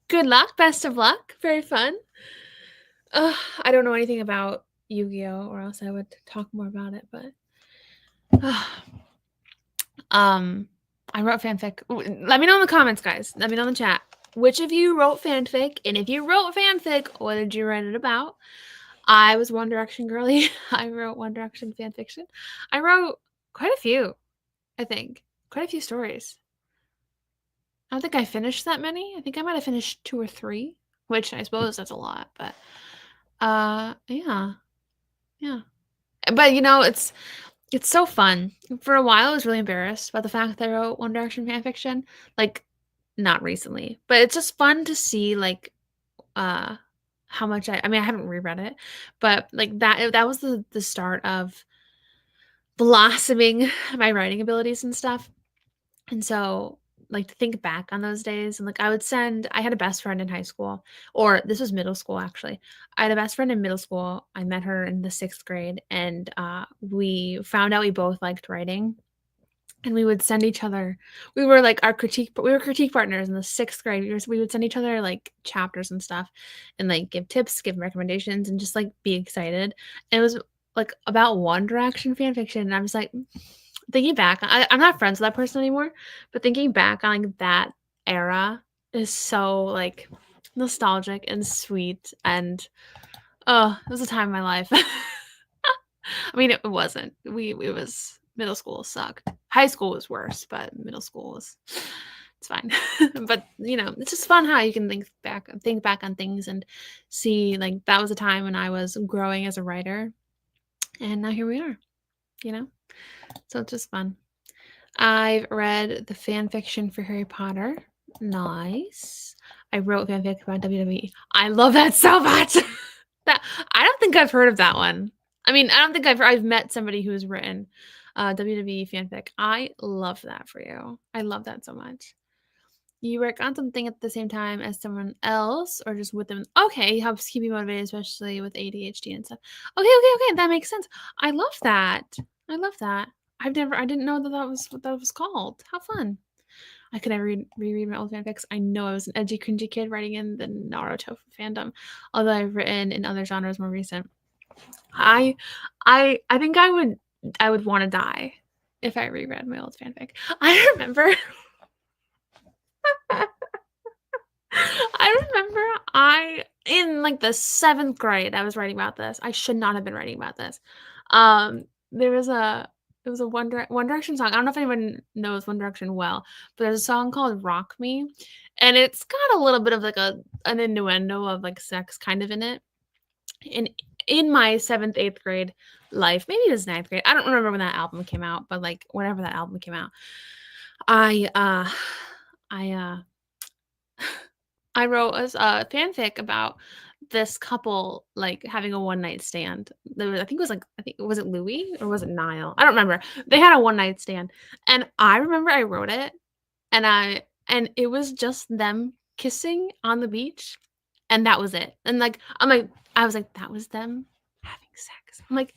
good luck, best of luck, very fun. I don't know anything about Yu-Gi-Oh, or else I would talk more about it. But I wrote fanfic. Let me know in the comments, guys. Let me know in the chat. Which of you wrote fanfic? And if you wrote fanfic, what did you write it about? I was One Direction girly. I wrote One Direction fanfiction. I wrote quite a few, I think. Quite a few stories. I don't think I finished that many. I think I might have finished 2 or 3, which I suppose that's a lot, but yeah. Yeah. But you know, it's so fun. For a while, I was really embarrassed about the fact that I wrote One Direction fanfiction. Like, not recently, but it's just fun to see like how much I mean, I haven't reread it, but like that was the start of blossoming my writing abilities and stuff. And so like to think back on those days and like I had a best friend in high school, or this was middle school actually. I had a best friend in middle school. I met her in the 6th grade, and we found out we both liked writing, and we would send each other, we were like we were critique partners in the 6th grade. We would send each other like chapters and stuff, and like give tips, give recommendations, and just like be excited. And it was like about One Direction fan fiction, and I'm just like thinking back, I'm not friends with that person anymore, but thinking back on like that era is so like nostalgic and sweet, and oh, it was a time in my life. I mean, it wasn't. It was middle school sucked. High school was worse, but middle school was it's fine. But you know, it's just fun how you can think back on things and see like that was a time when I was growing as a writer, and now here we are. You know, so it's just fun. I've read the fan fiction for Harry Potter. Nice. I wrote fanfic about WWE. I love that so much. That I don't think I've heard of that one. I mean, I don't think I've met somebody who's written WWE fanfic. I love that for you. I love that so much. You work on something at the same time as someone else, or just with them. Okay, helps keep you motivated, especially with ADHD and stuff. Okay. That makes sense. I love that. I love that. I didn't know that was what that was called. How fun. I could never reread my old fanfics. I know I was an edgy, cringy kid writing in the Naruto fandom, although I've written in other genres more recent. I think I would want to die if I reread my old fanfic. I remember in like the 7th grade, I was writing about this. I should not have been writing about this. There was a One Direction song. I don't know if anyone knows One Direction well, but there's a song called "Rock Me," and it's got a little bit of like an innuendo of like sex kind of in it. And in my 7th, 8th grade life, maybe it was 9th grade. I don't remember when that album came out, but like whenever that album came out, I I wrote a fanfic about this couple like having a one night stand. I think was it Louis or was it Niall? I don't remember. They had a one night stand, and I remember I wrote it, and it was just them kissing on the beach, and that was it. And like I was like, that was them having sex. I'm like,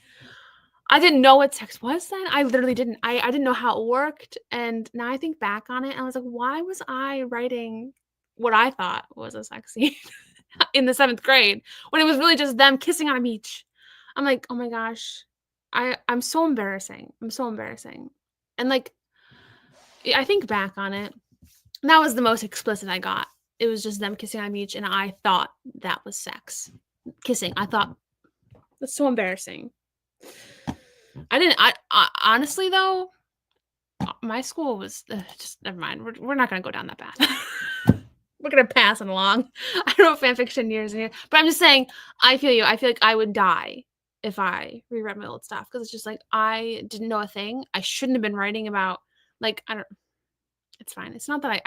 I didn't know what sex was then. I literally didn't. I didn't know how it worked. And now I think back on it, and I was like, why was I writing what I thought was a sex scene in the 7th grade when it was really just them kissing on a beach? I'm like, oh my gosh, I'm so embarrassing. I'm so embarrassing. And like, I think back on it, that was the most explicit I got. It was just them kissing on a beach, and I thought that was sex. Kissing. I thought that's so embarrassing. I didn't. I honestly though, my school was just never mind. We're not gonna go down that path. We're gonna pass it along. I wrote fan fiction years and years, but I'm just saying. I feel you. I feel like I would die if I reread my old stuff because it's just like I didn't know a thing. I shouldn't have been writing about like I don't. It's fine. It's not that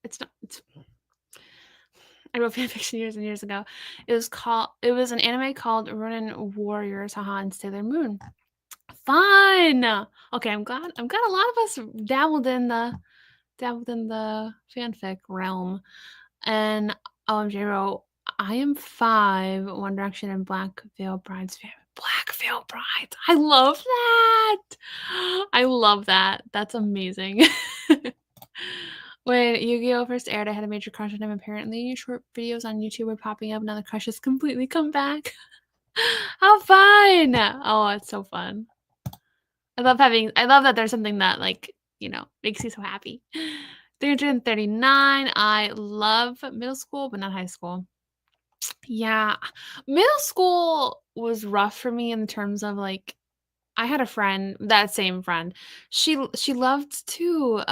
it's not. I wrote fan fiction years and years ago. It was an anime called Ronin Warriors, haha, and Sailor Moon. Fun. Okay, I'm glad a lot of us dabbled in the fanfic realm. And OMG wrote, I am 5, One Direction and Black Veil Brides fan. Black Veil Brides. I love that. I love that. That's amazing. When Yu-Gi-Oh! First aired, I had a major crush on him. Apparently, short videos on YouTube were popping up. Now the crush has completely come back. How fun! Oh, it's so fun. I love that there's something that like makes me so happy. 339. I love middle school, but not high school. Yeah, middle school was rough for me in terms of like I had a friend, that same friend. She loved to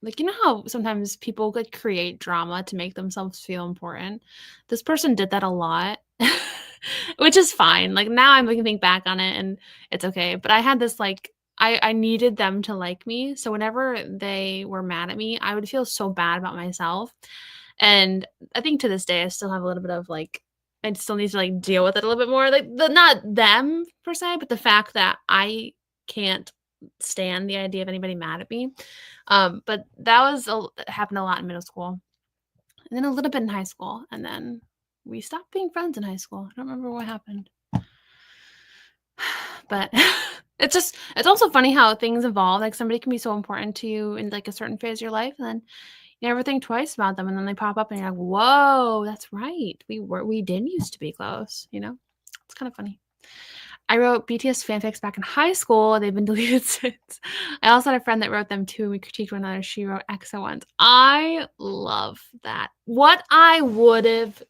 like how sometimes people could create drama to make themselves feel important. This person did that a lot, which is fine. Like now I'm looking think back on it and it's okay. But I had this like I needed them to like me. So whenever they were mad at me, I would feel so bad about myself. And I think to this day I still have a little bit of like I still need to like deal with it a little bit more. Like not them per se, but the fact that I can't stand the idea of anybody mad at me. But happened a lot in middle school, and then a little bit in high school, and then we stopped being friends in high school. I don't remember what happened, but it's also funny how things evolve. Like somebody can be so important to you in like a certain phase of your life, and then you never think twice about them, and then they pop up, and you're like, "Whoa, that's right. We did used to be close." It's kind of funny. I wrote BTS fanfics back in high school. They've been deleted since. I also had a friend that wrote them too, and we critiqued one another. She wrote EXO ones. I love that. What I wouldn't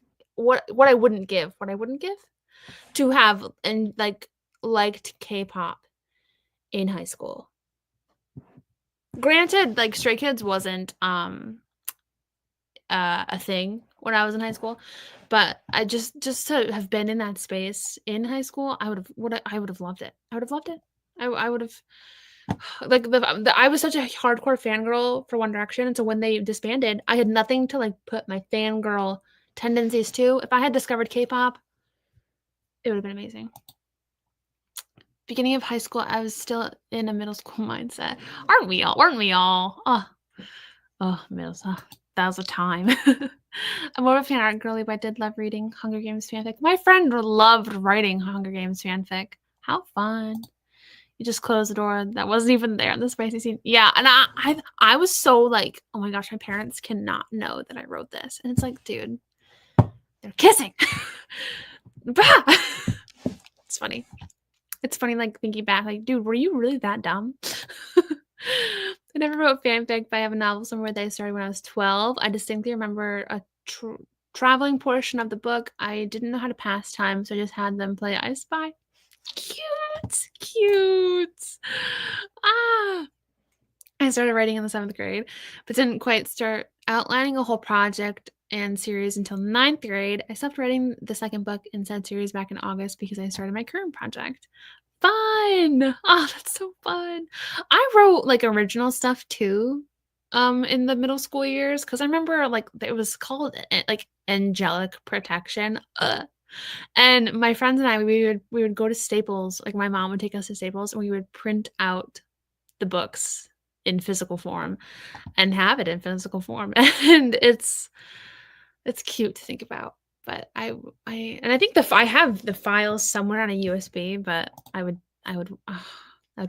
give to have and like liked K-pop in high school. Granted, like Stray Kids wasn't a thing when I was in high school, but I just to have been in that space in high school, I would have loved it. I would have loved it. I would have like I was such a hardcore fangirl for One Direction, and so when they disbanded, I had nothing to like put my fangirl tendencies to. If I had discovered K-pop, it would have been amazing. Beginning of high school, I was still in a middle school mindset. Aren't we all? Weren't we all? Middle school. That was a time. I'm more of a fan art girly, but I did love reading Hunger Games fanfic. My friend loved writing Hunger Games fanfic. How fun. You just close the door that wasn't even there in the spicy scene. Yeah, and I was so like, oh my gosh, my parents cannot know that I wrote this. And it's like, dude, they're kissing. It's funny. It's funny, like, thinking back, like, dude, were you really that dumb? I never wrote fanfic, but I have a novel somewhere that I started when I was 12. I distinctly remember a traveling portion of the book. I didn't know how to pass time, so I just had them play I Spy. Cute. I started writing in the 7th grade, but didn't quite start outlining a whole project and series until 9th grade. I stopped writing the second book in said series back in August because I started my current project. Fun! Oh, that's so fun. I wrote like original stuff too, in the middle school years because I remember like it was called like angelic protection. And my friends and I, we would go to Staples. Like my mom would take us to Staples, and we would print out the books in physical form and have it in physical form. And it's cute to think about. But I think I have the files somewhere on a USB, but I would I'd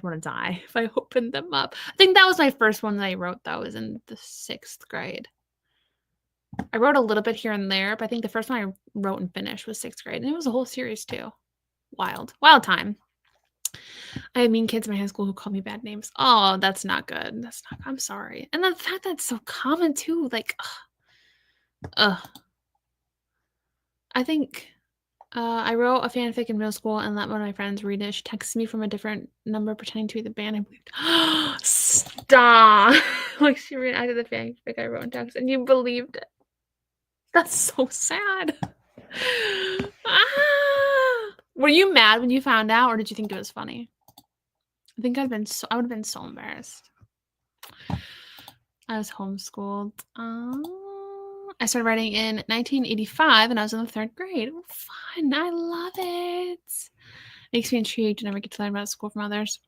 want to die if I opened them up. I think that was my first one that I wrote. That was in the 6th grade. I wrote a little bit here and there, but I think the first one I wrote and finished was 6th grade, and it was a whole series too. Wild time. I had mean kids in my high school who called me bad names. Oh, that's not good. I'm sorry. And the fact that's so common too, like, I think I wrote a fanfic in middle school and let one of my friends read it. She texted me from a different number pretending to be the band I believed. Stop! Like she reenacted the fanfic I wrote in text and you believed it. That's so sad. Were you mad when you found out, or did you think it was funny? I think I would have been so embarrassed. I was homeschooled. I started writing in 1985 and I was in the 3rd grade. Fun. I love it. Makes me intrigued to never get to learn about school from others.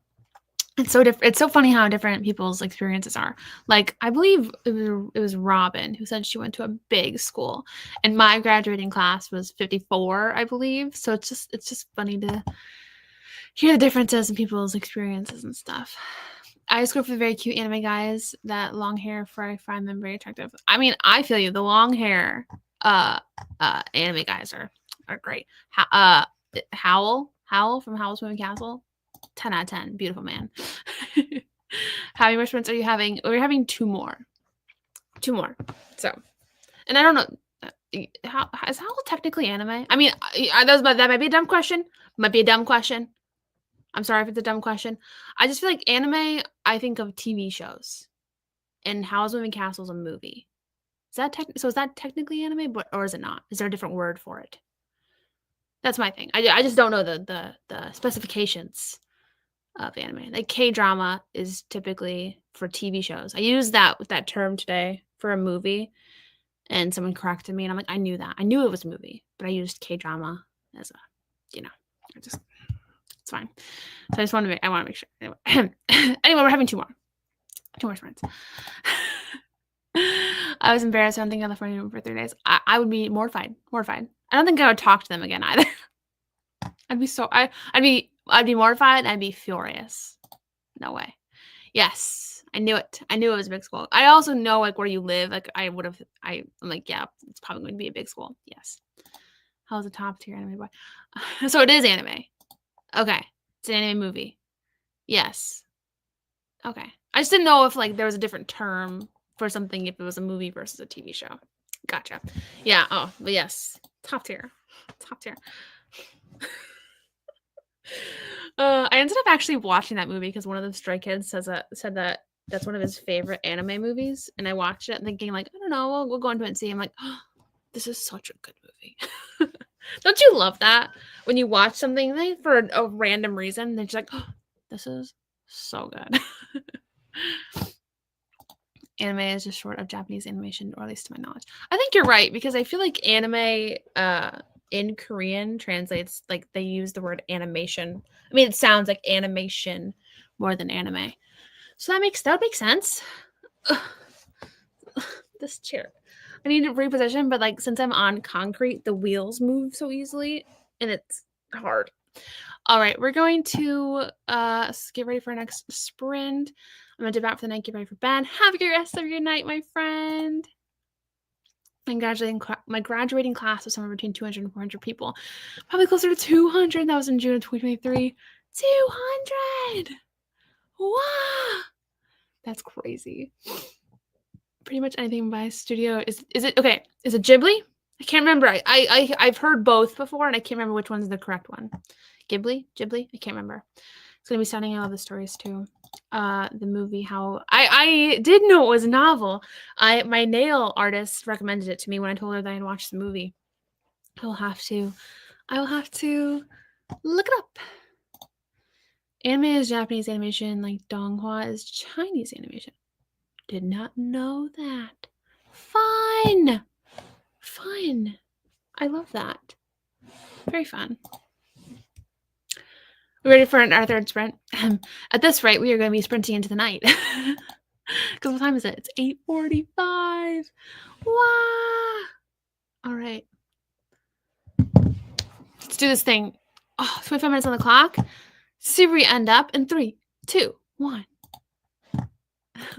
It's so funny how different people's experiences are. Like, I believe it was Robin who said she went to a big school, and my graduating class was 54, I believe. So it's just funny to hear the differences in people's experiences and stuff. I just go for the very cute anime guys. That long hair, I find them very attractive. I mean, I feel you. The long hair anime guys are great. Howl from Howl's Moving Castle. 10 out of 10. Beautiful man. How many more sprints are you having? We're having 2 more. 2 more. So, and I don't know. How is Howl technically anime? I mean, that might be a dumb question. Might be a dumb question. I'm sorry if it's a dumb question. I just feel like anime, I think of TV shows. And Howl's Moving Castle is a movie. Is that is that technically anime, or is it not? Is there a different word for it? That's my thing. I just don't know the specifications of anime. Like K-drama is typically for TV shows. I used that term today for a movie, and someone corrected me, and I'm like, I knew that. I knew it was a movie, but I used K-drama as a, it's fine. So I just want to make sure. Anyway, anyway, we're having 2 more. 2 more sprints. I was embarrassed. I don't think I'll find them for 3 days. I would be mortified. Mortified. I don't think I would talk to them again either. I'd be mortified. I'd be furious. No way. Yes, I knew it. I knew it was a big school. I also know like where you live. Like I'm like, yeah, it's probably going to be a big school. Yes. How's a top tier anime boy? So it is anime. Okay, it's an anime movie. Yes. Okay. I just didn't know if like there was a different term for something if it was a movie versus a TV show. Gotcha. Yeah. Oh, but yes, top tier. Top tier. I ended up actually watching that movie because one of the Stray Kids said that that's one of his favorite anime movies, and I watched it thinking like, I don't know, we'll go into it and see. I'm like, oh, this is such a good movie. Don't you love that when you watch something like, for a random reason, then you're like, oh, this is so good. Anime is just short of Japanese animation, or at least to my knowledge. I think you're right because I feel like anime in Korean translates like they use the word animation. I mean, it sounds like animation more than anime. So that would make sense. This chair. I need to reposition, but like since I'm on concrete, the wheels move so easily and it's hard. All right, we're going to get ready for our next sprint. I'm gonna dip out for the night, get ready for bed. Have a good rest of your night, my friend. My graduating class was somewhere between 200 and 400 people. Probably closer to 200. That was in June of 2023. 200! Wow! That's crazy. Pretty much anything by studio. Is it okay? Is it Ghibli? I can't remember. I've heard both before, and I can't remember which one's the correct one. Ghibli? I can't remember. It's gonna be sounding out of the stories too. The movie, how I did know it was a novel. My nail artist recommended it to me when I told her that I had watched the movie. I will have to look it up. Anime is Japanese animation, like Donghua is Chinese animation. Did not know that. Fun. I love that. Very fun. We're ready for our third sprint. At this rate, we are going to be sprinting into the night. Because what time is it? It's 8:45. Wow. All right. Let's do this thing. Oh, 25 minutes on the clock. See where we end up in 3, 2, 1.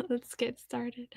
Let's get started.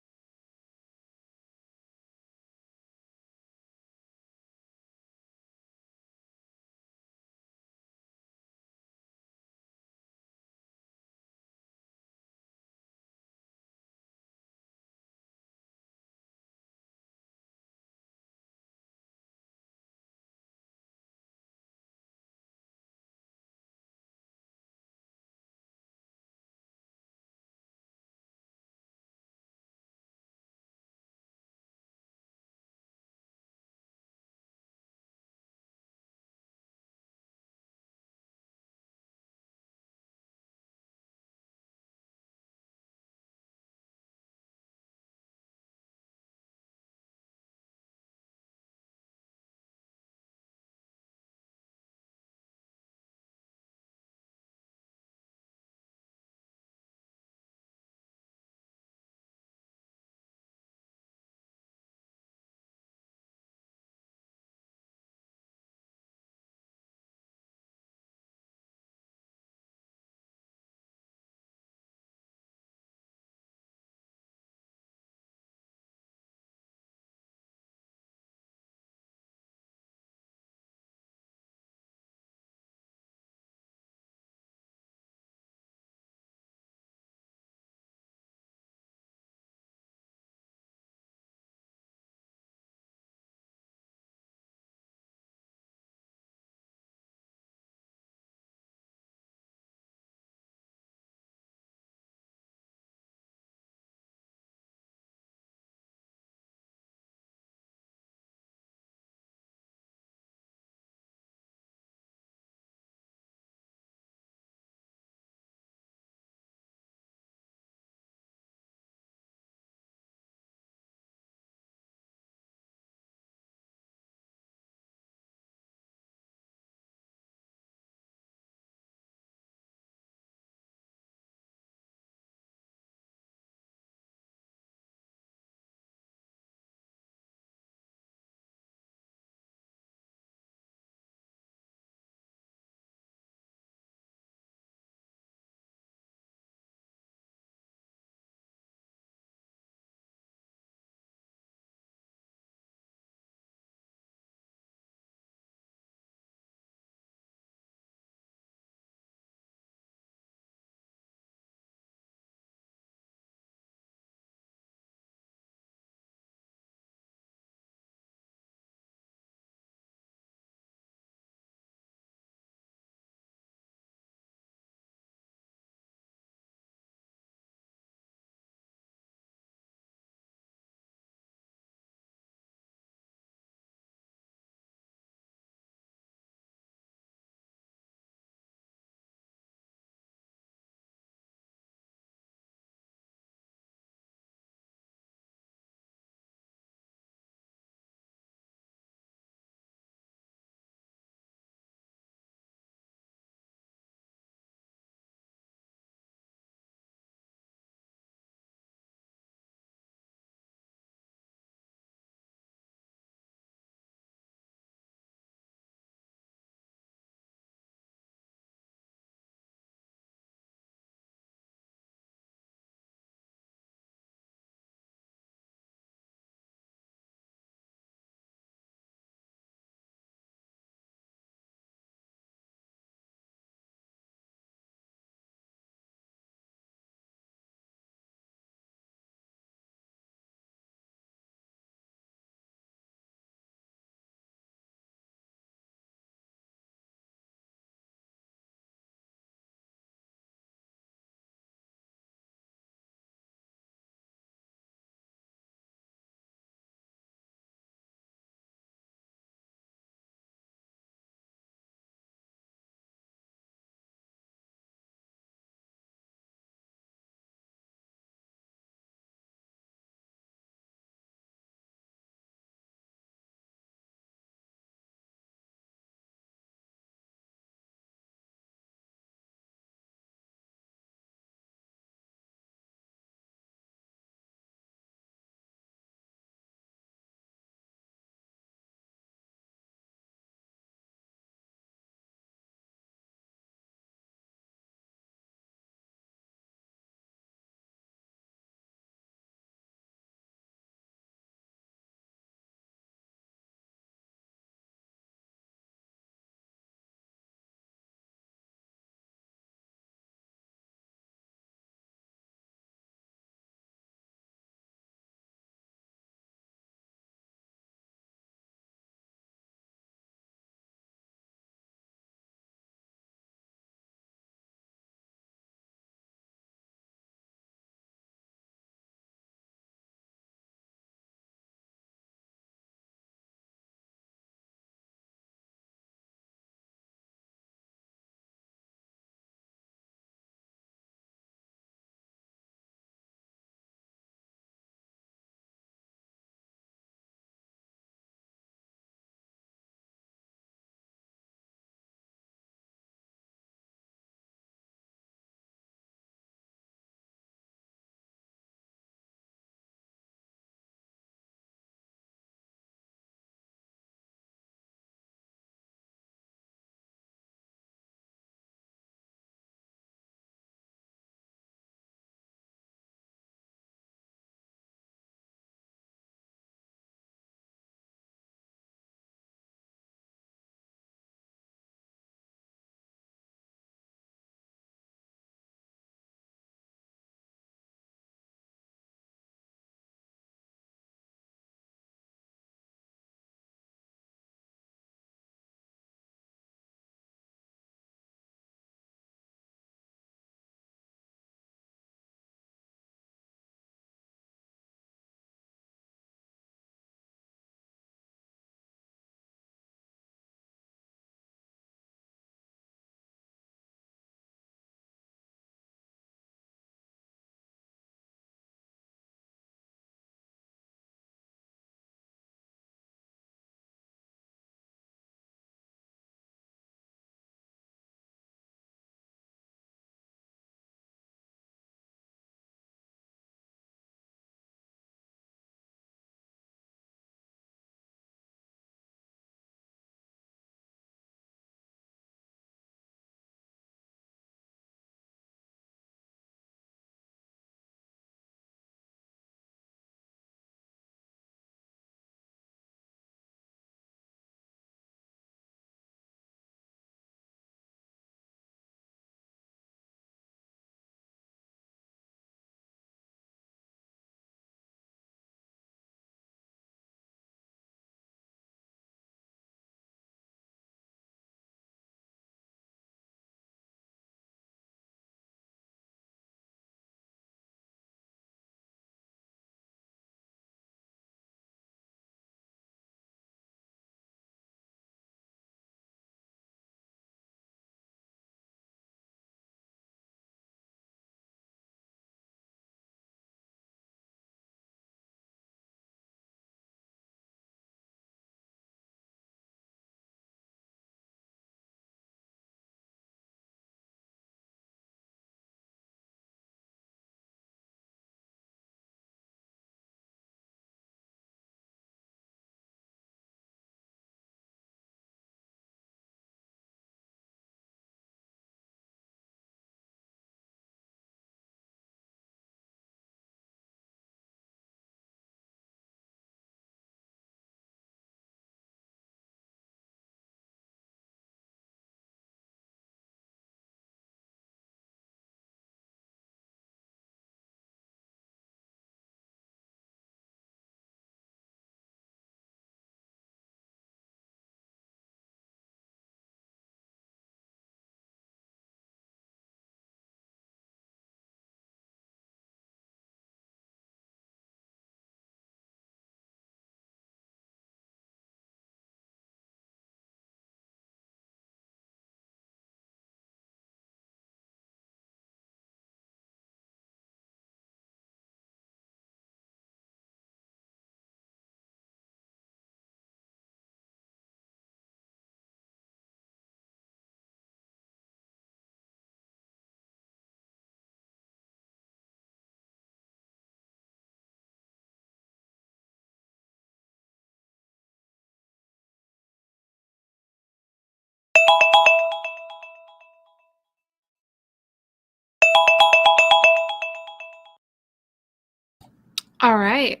All right.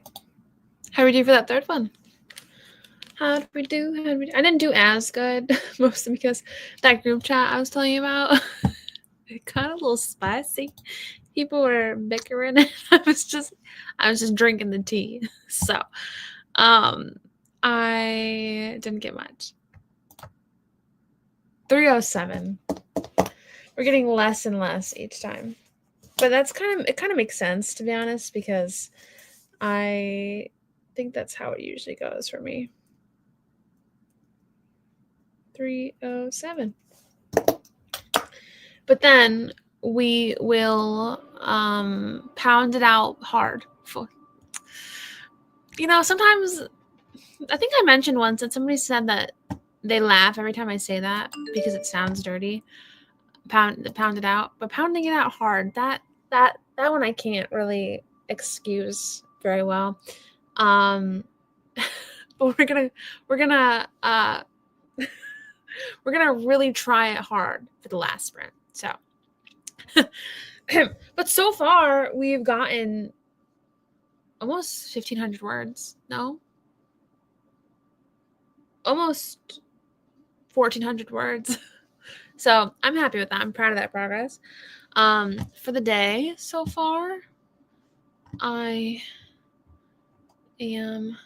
How we do for that third one? How'd we do? I didn't do as good, mostly because that group chat I was telling you about, it got a little spicy. People were bickering. I was just drinking the tea. So, I didn't get much. 307. We're getting less and less each time. But it kind of makes sense, to be honest, because I think that's how it usually goes for me. 307. But then we will pound it out hard. Sometimes, I think I mentioned once that somebody said that they laugh every time I say that because it sounds dirty. Pound it out, but pounding it out hard, that one I can't really excuse very well. But we're gonna we're gonna really try it hard for the last sprint. So, but so far we've gotten almost 1,500 words. No, almost 1,400 words. So I'm happy with that. I'm proud of that progress. For the day so far, I am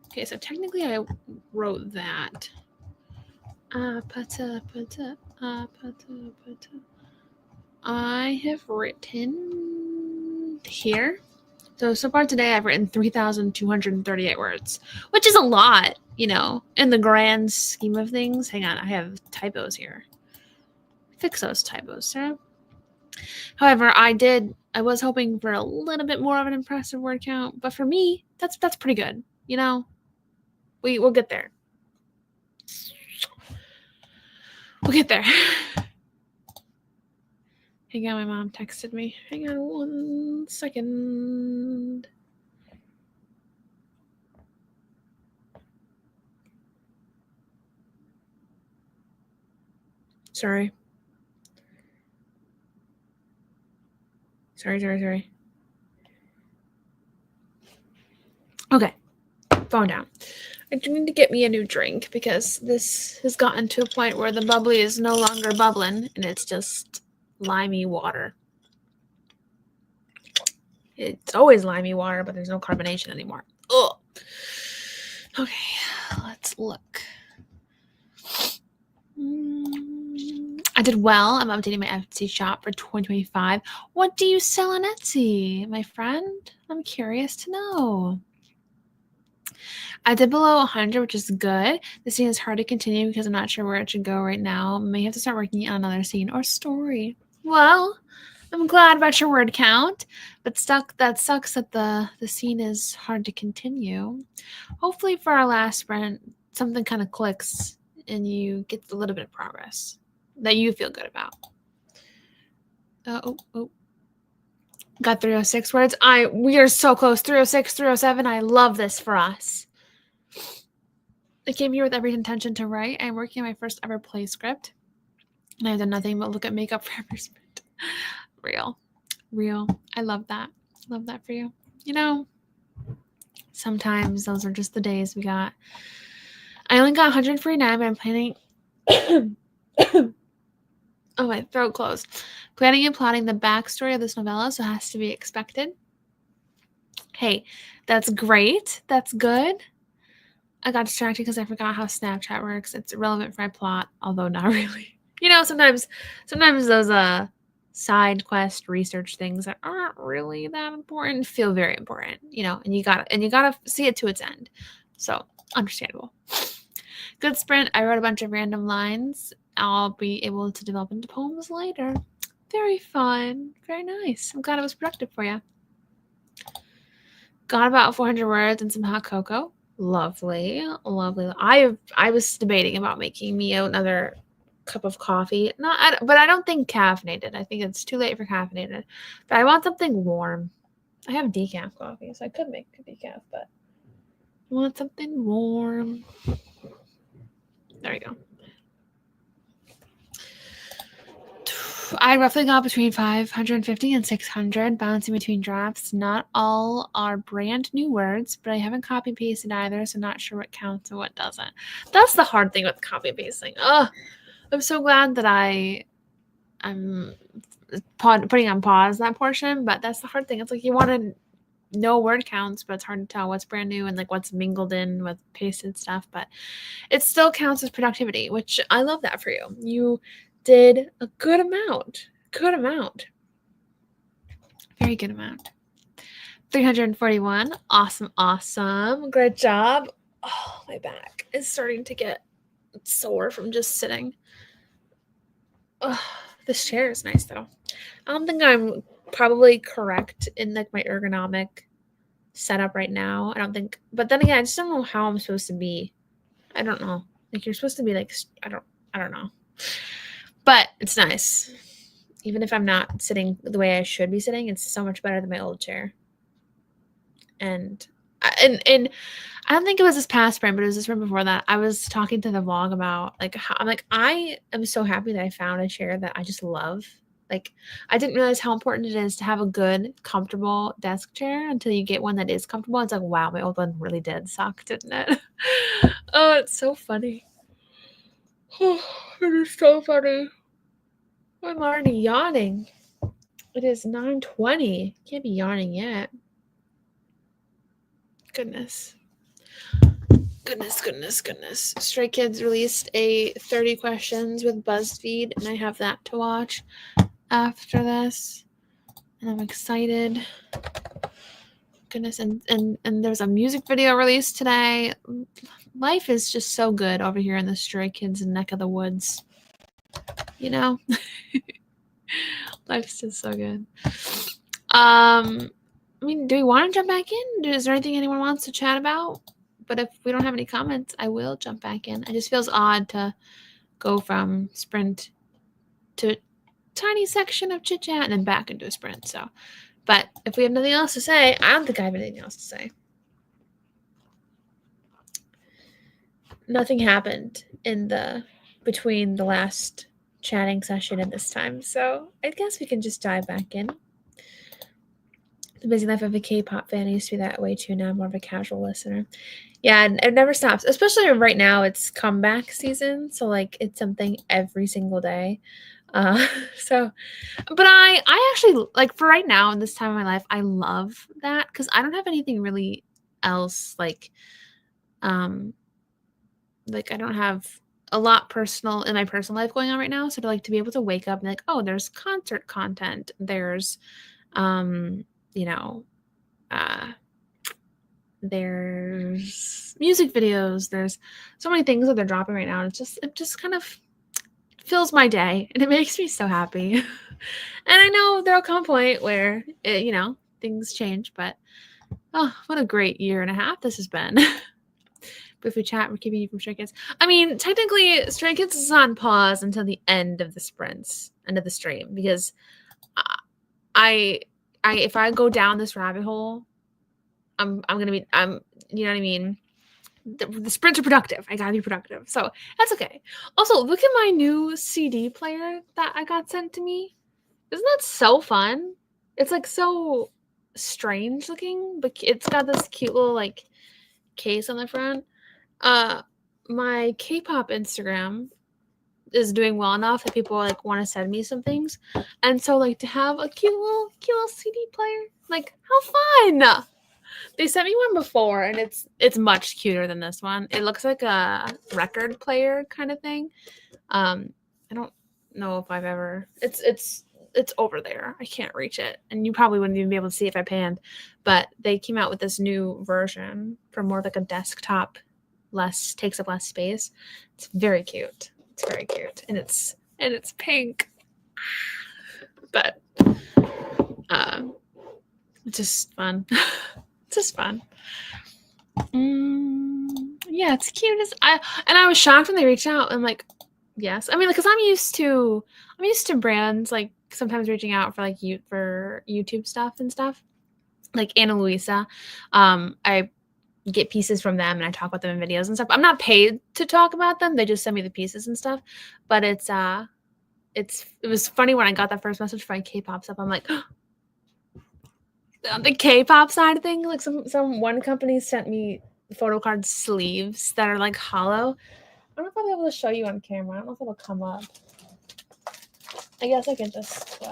okay. So technically, I wrote that. I have written here. So far today, I've written 3,238 words, which is a lot, in the grand scheme of things. Hang on, I have typos here. Fix those typos, Sarah. However, I was hoping for a little bit more of an impressive word count, but for me, that's pretty good. We'll get there. We'll get there. Hang on, my mom texted me. Hang on 1 second. Sorry. Okay, phone down. I do need to get me a new drink because this has gotten to a point where the bubbly is no longer bubbling and it's just limey water. It's always limey water, but there's no carbonation anymore. Ugh. Okay, let's look. I did well. I'm updating my Etsy shop for 2025. What do you sell on Etsy, my friend? I'm curious to know. I did below 100, which is good. The scene is hard to continue because I'm not sure where it should go right now. May have to start working on another scene or story. Well, I'm glad about your word count, but that sucks that the scene is hard to continue. Hopefully for our last sprint, something kind of clicks and you get a little bit of progress that you feel good about. Got 306 words. We are so close. 306, 307. I love this for us. I came here with every intention to write. I'm working on my first ever play script. And I've done nothing but look at makeup for every sprint. Real. I love that. Love that for you. Sometimes those are just the days we got. I only got 149, but I'm planning... Oh, my throat closed. Planning and plotting the backstory of this novella, so it has to be expected. Hey, that's great. That's good. I got distracted because I forgot how Snapchat works. It's irrelevant for my plot, although not really. Sometimes those side quest research things that aren't really that important feel very important, and you gotta see it to its end. So understandable. Good sprint. I wrote a bunch of random lines. I'll be able to develop into poems later. Very fun. Very nice. I'm glad it was productive for you. Got about 400 words and some hot cocoa. Lovely. I was debating about making me another cup of coffee. But I don't think caffeinated. I think it's too late for caffeinated. But I want something warm. I have decaf coffee, so I could make a decaf, but I want something warm. There we go. I roughly got between 550 and 600, bouncing between drafts. Not all are brand new words, but I haven't copy pasted either, so not sure what counts and what doesn't. That's the hard thing with copy pasting. Oh, I'm so glad that I'm putting on pause that portion, but that's the hard thing. It's like you want to know word counts, but it's hard to tell what's brand new and like what's mingled in with pasted stuff. But it still counts as productivity, which I love that for you. You did a good amount. Very good amount. 341. Awesome. Great job. Oh, my back is starting to get sore from just sitting. Oh, this chair is nice though. I don't think I'm probably correct in like my ergonomic setup right now. I don't think, but then again, I just don't know how I'm supposed to be. I don't know. Like you're supposed to be like, I don't know. But it's nice. Even if I'm not sitting the way I should be sitting, it's so much better than my old chair. And I don't think it was this past spring, but it was this spring before that. I was talking to the vlog about like how I'm like, I am so happy that I found a chair that I just love. Like I didn't realize how important it is to have a good, comfortable desk chair until you get one that is comfortable. It's like, wow, my old one really did suck, didn't it? Oh, it's so funny. Oh, it is so funny. I'm already yawning. It is 9:20. Can't be yawning yet. Goodness. Stray Kids released a 30 questions with BuzzFeed, and I have that to watch after this. And I'm excited. Goodness, and there's a music video released today. Life is just so good over here in the Stray Kids neck of the woods. You know? Life's just so good. I mean, do we want to jump back in? Is there anything anyone wants to chat about? But if we don't have any comments, I will jump back in. It just feels odd to go from sprint to a tiny section of chit chat and then back into a sprint. So, but if we have nothing else to say, I don't think I have anything else to say. Nothing happened in between the last chatting session and this time. So I guess we can just dive back in. The busy life of a K-pop fan. I used to be that way too. Now I'm more of a casual listener. Yeah, and it never stops. Especially right now, it's comeback season, so like it's something every single day. But I actually like for right now in this time of my life, I love that because I don't have anything really else like I don't have a lot personal in my personal life going on right now. So to be able to wake up and like, oh, there's concert content, there's there's music videos, there's so many things that they're dropping right now. It just kind of fills my day and it makes me so happy. And I know there'll come a point where things change, but oh, what a great year and a half this has been. But if we chat, we're keeping you from Stray Kids. I mean, technically Stray Kids is on pause until the end of the stream because if I go down this rabbit hole, I'm gonna be you know what I mean? The sprints are productive. I gotta be productive. So that's okay. Also, look at my new CD player that I got sent to me. Isn't that so fun? It's like so strange looking, but it's got this cute little like case on the front. My K-pop Instagram is doing well enough that people like want to send me some things, and so like to have a cute little CD player, like how fun! They sent me one before, and it's much cuter than this one. It looks like a record player kind of thing. I don't know if I've ever. It's over there. I can't reach it, and you probably wouldn't even be able to see if I panned. But they came out with this new version for more like a desktop, takes up less space. It's very cute. It's very cute, and it's pink. But it's just fun. It's just fun. Yeah, it's cute. I was shocked when they reached out. I'm like, yes. I mean, because I'm used to brands like sometimes reaching out for like for YouTube stuff and stuff. Like Ana Luisa, I get pieces from them and I talk about them in videos and stuff. I'm not paid to talk about them. They just send me the pieces and stuff. But it's it was funny when I got that first message from K-pop's up. I'm like, on the K-pop side of things, like one company sent me photo card sleeves that are like hollow. I don't know if I'll be able to show you on camera. I don't know if it'll come up. I guess I can just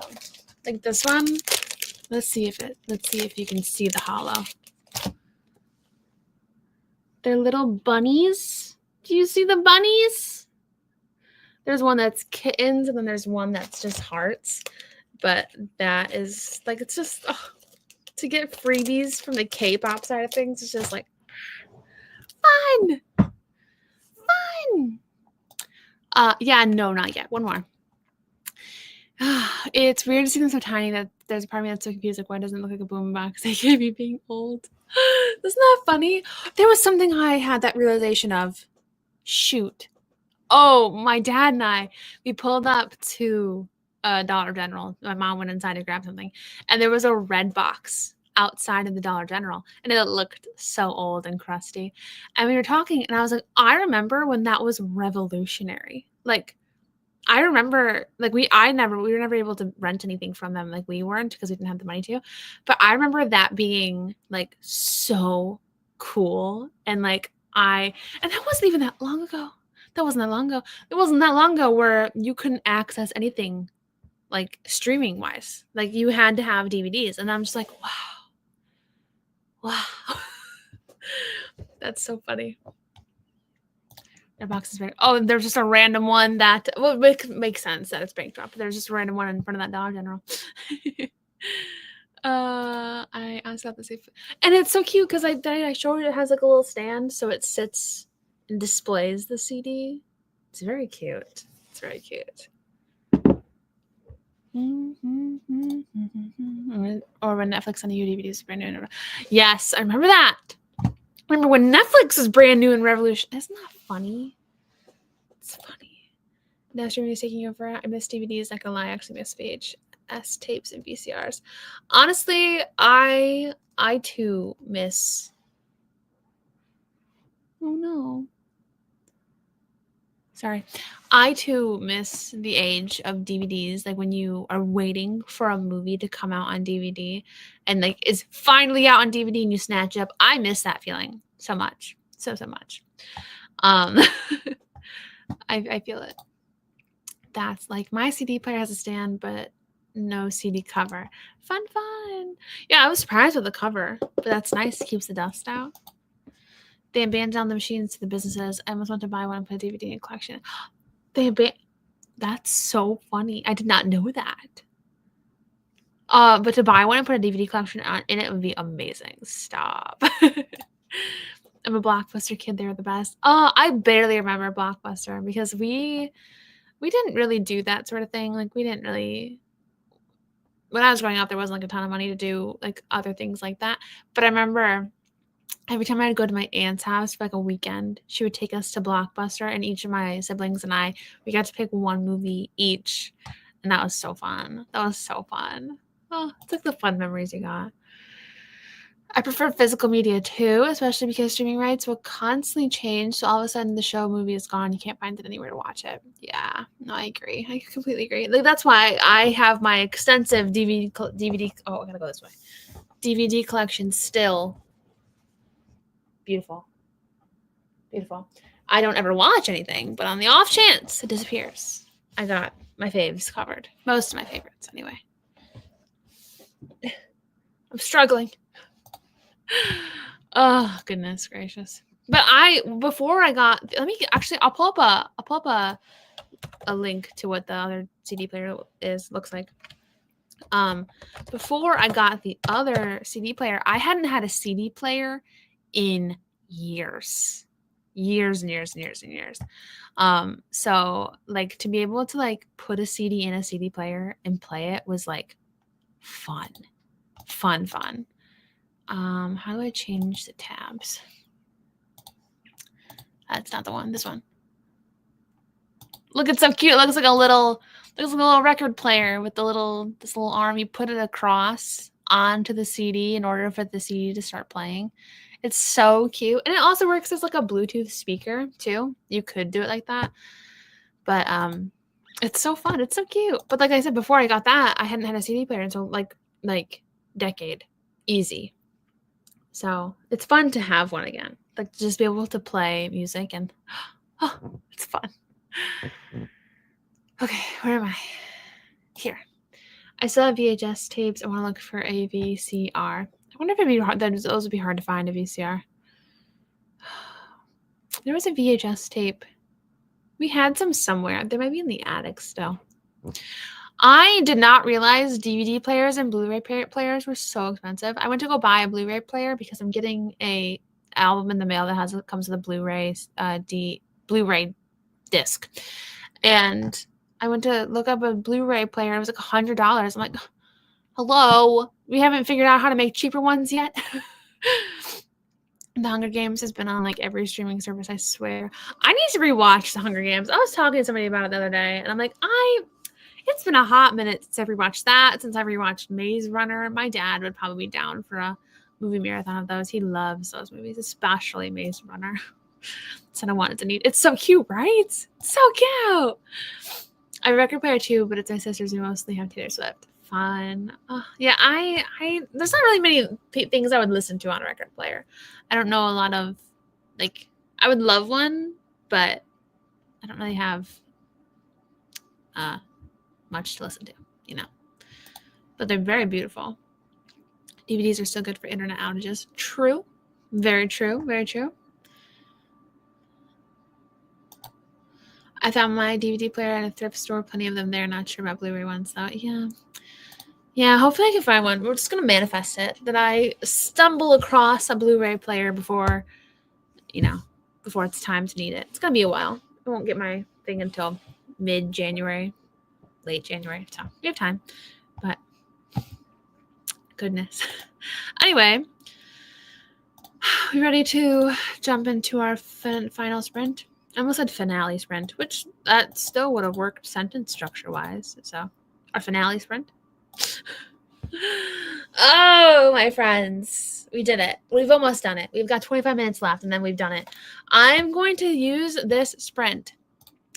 like this one. Let's see if you can see the hollow. They're little bunnies. Do you see the bunnies? There's one that's kittens, and then there's one that's just hearts. But that is like, it's just to get freebies from the K-pop side of things. It's just like fun. Yeah, no, not yet. One more. It's weird to see them so tiny that there's a part of me that's so confused. Like, why doesn't it look like a boombox? They can't be being old. Isn't that funny? There was something I had that realization of. Shoot. Oh, my dad and I, we pulled up to Dollar General. My mom went inside to grab something, and there was a red box outside of the Dollar General, and it looked so old and crusty. And we were talking, and I was like, I remember when that was revolutionary. Like, I remember, like, we were never able to rent anything from them. Like, we weren't, because we didn't have the money to. But I remember that being like so cool, and like and that wasn't even that long ago. That wasn't that long ago. It wasn't that long ago where you couldn't access anything like streaming wise. Like, you had to have DVDs, and I'm just like, wow. That's so funny. Their box is very. Oh, there's just a random one that makes sense that it's bank drop. There's just a random one in front of that Dollar General. I honestly have to say, and it's so cute because I showed it has like a little stand, so it sits and displays the CD. It's very cute. It's very cute. Or when Netflix on the DVDs is brand new. Yes, I remember that. Remember when Netflix was brand new and revolution? Isn't that funny? It's funny. Now streaming is taking over. I miss DVDs. Not gonna lie, I actually miss VHS tapes and VCRs. Honestly, I too miss. Oh no. Sorry. I too miss the age of DVDs, like when you are waiting for a movie to come out on DVD and like it's finally out on DVD and you snatch it up. I miss that feeling so much. So much. I feel it. That's like my CD player has a stand, but no CD cover. Fun. Yeah, I was surprised with the cover, but that's nice. It keeps the dust out. They abandoned down the machines to the businesses. I almost want to buy one and put a DVD in a collection. That's so funny. I did not know that. But to buy one and put a DVD collection in it would be amazing. Stop. I'm a Blockbuster kid. They're the best. I barely remember Blockbuster because we didn't really do that sort of thing. Like, we didn't really. When I was growing up, there wasn't like a ton of money to do like other things like that. But I remember every time I'd go to my aunt's house for like a weekend, she would take us to Blockbuster, and each of my siblings and I, we got to pick one movie each. And that was so fun. Oh, it's like the fun memories you got. I prefer physical media too, especially because streaming rights will constantly change. So all of a sudden the show movie is gone. You can't find it anywhere to watch it. Yeah, no, I agree. I completely agree. Like, that's why I have my extensive DVD. Oh, I gotta go this way. DVD collection still. Beautiful. I don't ever watch anything, but on the off chance it disappears, I got my faves covered. Most of my favorites, anyway. I'm struggling. Oh, goodness gracious. But I'll pull up a link to what the other CD player looks like. Before I got the other CD player, I hadn't had a CD player in years. So like to be able to like put a CD in a CD player and play it was like fun. How do I change the tabs? That's not the one. This one. Look, it's so cute. It looks like a little record player with this little arm. You put it across onto the CD in order for the CD to start playing. It's so cute. And it also works as like a Bluetooth speaker too. You could do it like that. But It's so fun. It's so cute. But like I said, before I got that, I hadn't had a CD player until like decade. Easy. So it's fun to have one again. Like just be able to play music and oh, it's fun. Okay, where am I? Here. I still have VHS tapes. I want to look for a VCR. I wonder if it'd be hard. Those would be hard to find a VCR. There was a VHS tape. We had some somewhere. They might be in the attic still. I did not realize DVD players and Blu-ray players were so expensive. I went to go buy a Blu-ray player because I'm getting a album in the mail that comes with a Blu-ray Blu-ray disc, and I went to look up a Blu-ray player. It was like $100. I'm like, hello, we haven't figured out how to make cheaper ones yet. The Hunger Games has been on like every streaming service, I swear. I need to rewatch The Hunger Games. I was talking to somebody about it the other day, and I'm like, it's been a hot minute since I've rewatched that, since I've rewatched Maze Runner. My dad would probably be down for a movie marathon of those. He loves those movies, especially Maze Runner. So I wanted to need. It's so cute, right? It's so cute. I have a record player too, but it's my sisters who mostly have Taylor Swift. Fun. Yeah, I there's not really many things I would listen to on a record player. I don't know a lot of, like, I would love one, but I don't really have much to listen to, you know. But they're very beautiful. DVDs are still good for internet outages. True. Very true. Very true. I found my DVD player at a thrift store. Plenty of them there. Not sure about Blu-ray ones, though. Yeah, hopefully I can find one. We're just going to manifest it, that I stumble across a Blu-ray player before it's time to need it. It's going to be a while. I won't get my thing until mid-January, late January. So we have time. But goodness. Anyway, we ready to jump into our final sprint? I almost said finale sprint, which that still would have worked sentence structure-wise. So our finale sprint. Oh, my friends, we did it. We've almost done it. We've got 25 minutes left, and then we've done it. I'm going to use this sprint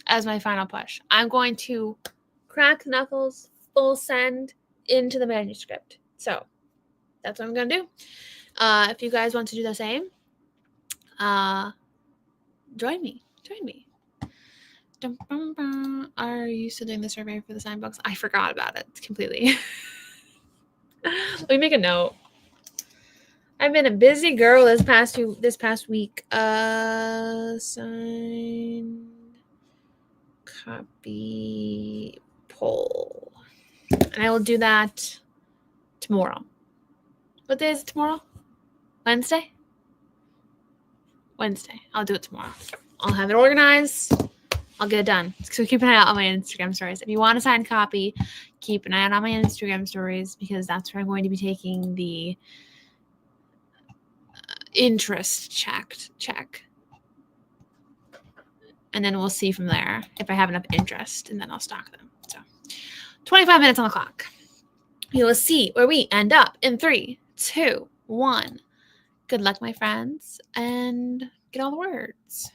as my final push. I'm going to crack knuckles, full send into the manuscript. So that's what I'm going to do. If you guys want to do the same, join me. Are you still doing the survey for the sign books? I forgot about it completely. Let me make a note. I've been a busy girl this past week. Signed copy poll. And I will do that tomorrow. What day is it tomorrow? Wednesday? I'll do it tomorrow. I'll have it organized. I'll get it done. So keep an eye out on my Instagram stories. If you want a signed copy, keep an eye out on my Instagram stories, because that's where I'm going to be taking the interest check. And then we'll see from there if I have enough interest, and then I'll stock them. So 25 minutes on the clock. We will see where we end up in 3, 2, 1. Good luck, my friends, and get all the words.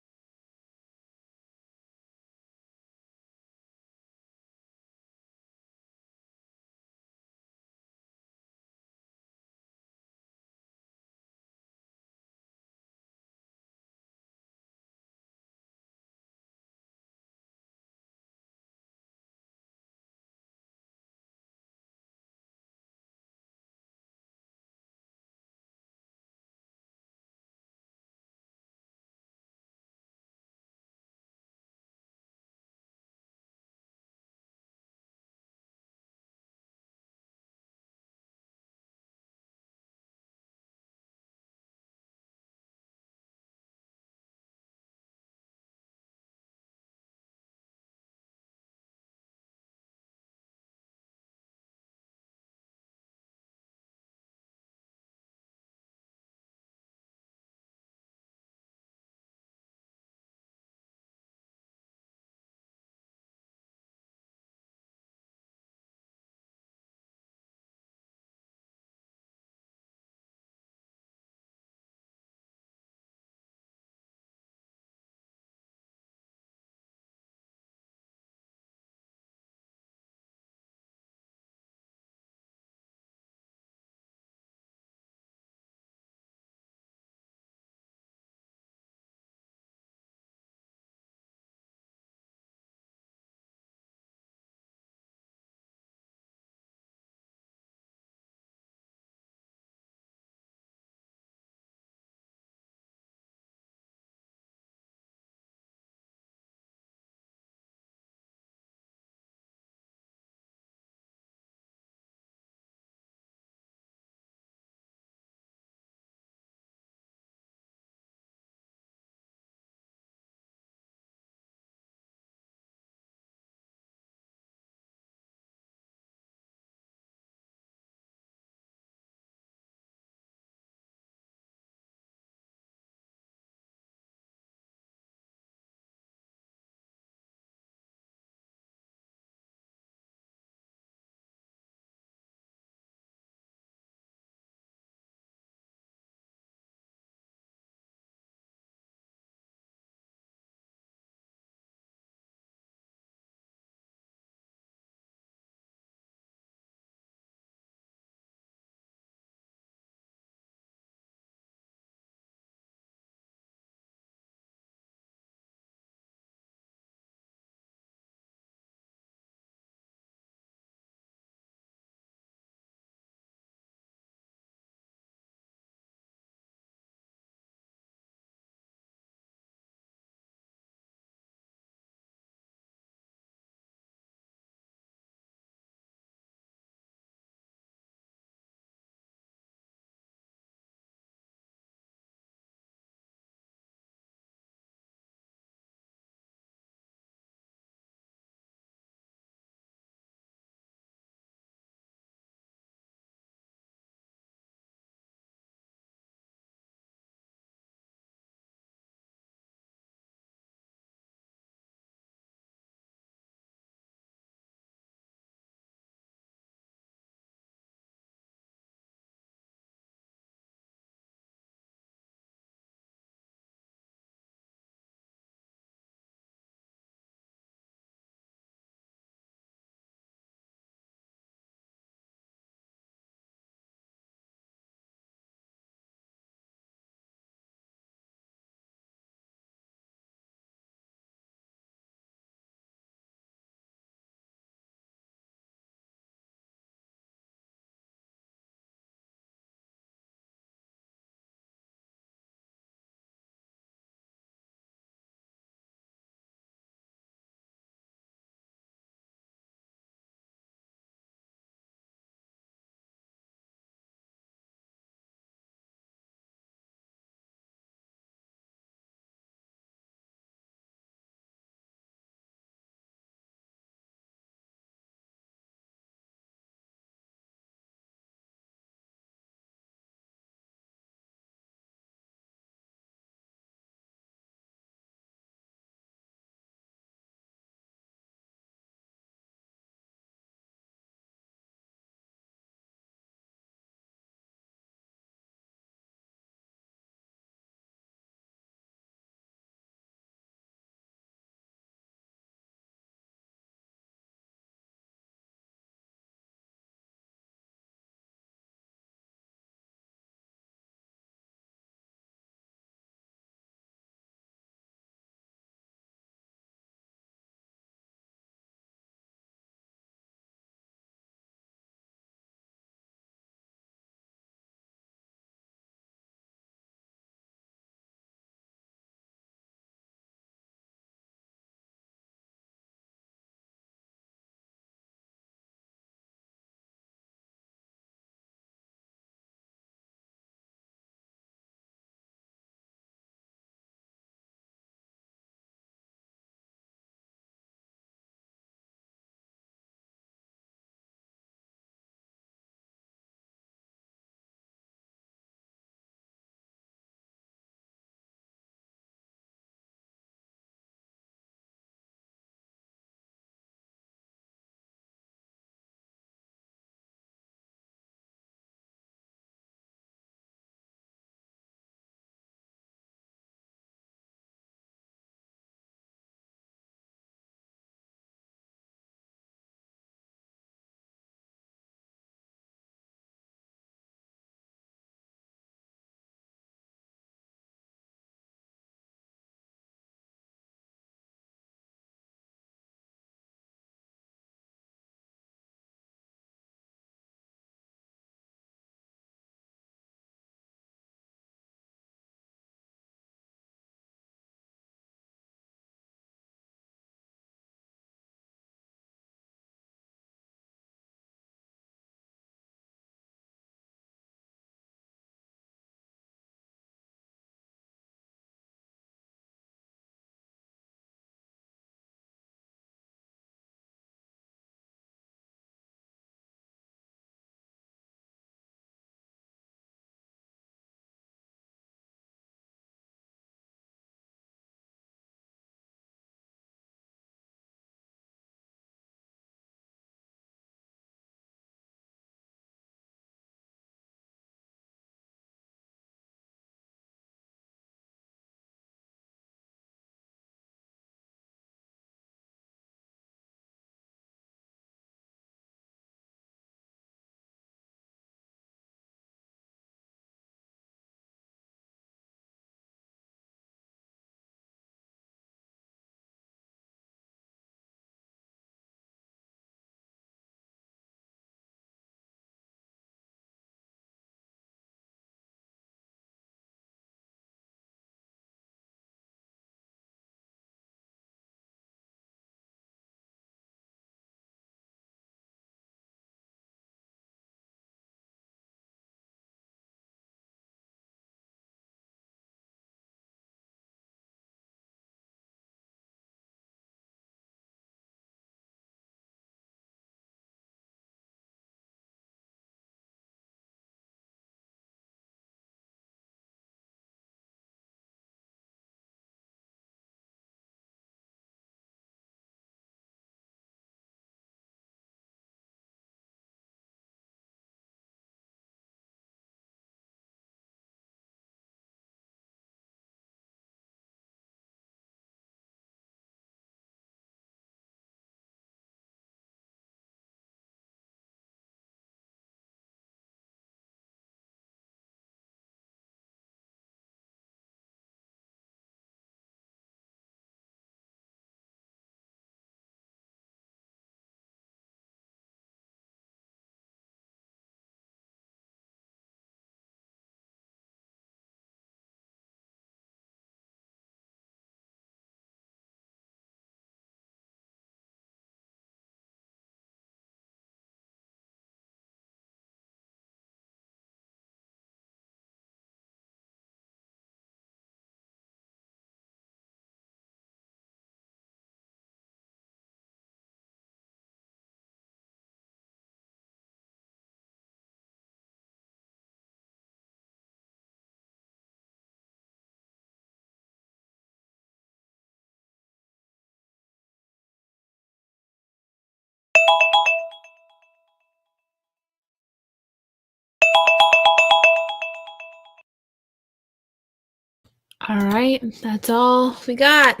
All right, that's all we got.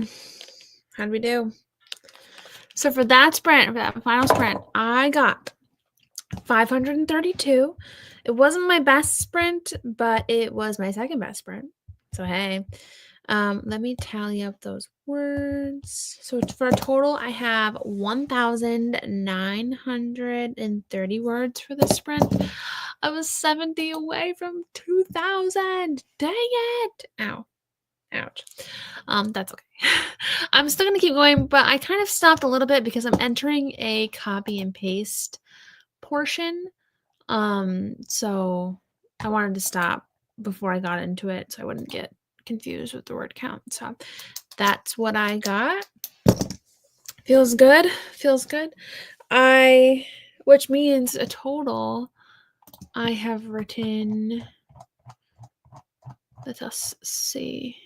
How'd we do? So for that sprint, for that final sprint, I got 532. It wasn't my best sprint, but it was my second best sprint. So hey, let me tally up those words. So for a total, I have 1,930 words for the sprint. I was 70 away from 2,000. Dang it! Ow. Ouch. That's okay. I'm still gonna keep going, but I kind of stopped a little bit because I'm entering a copy and paste portion. So I wanted to stop before I got into it so I wouldn't get confused with the word count. So that's what I got. Feels good. Feels good. Which means a total I have written, let us see.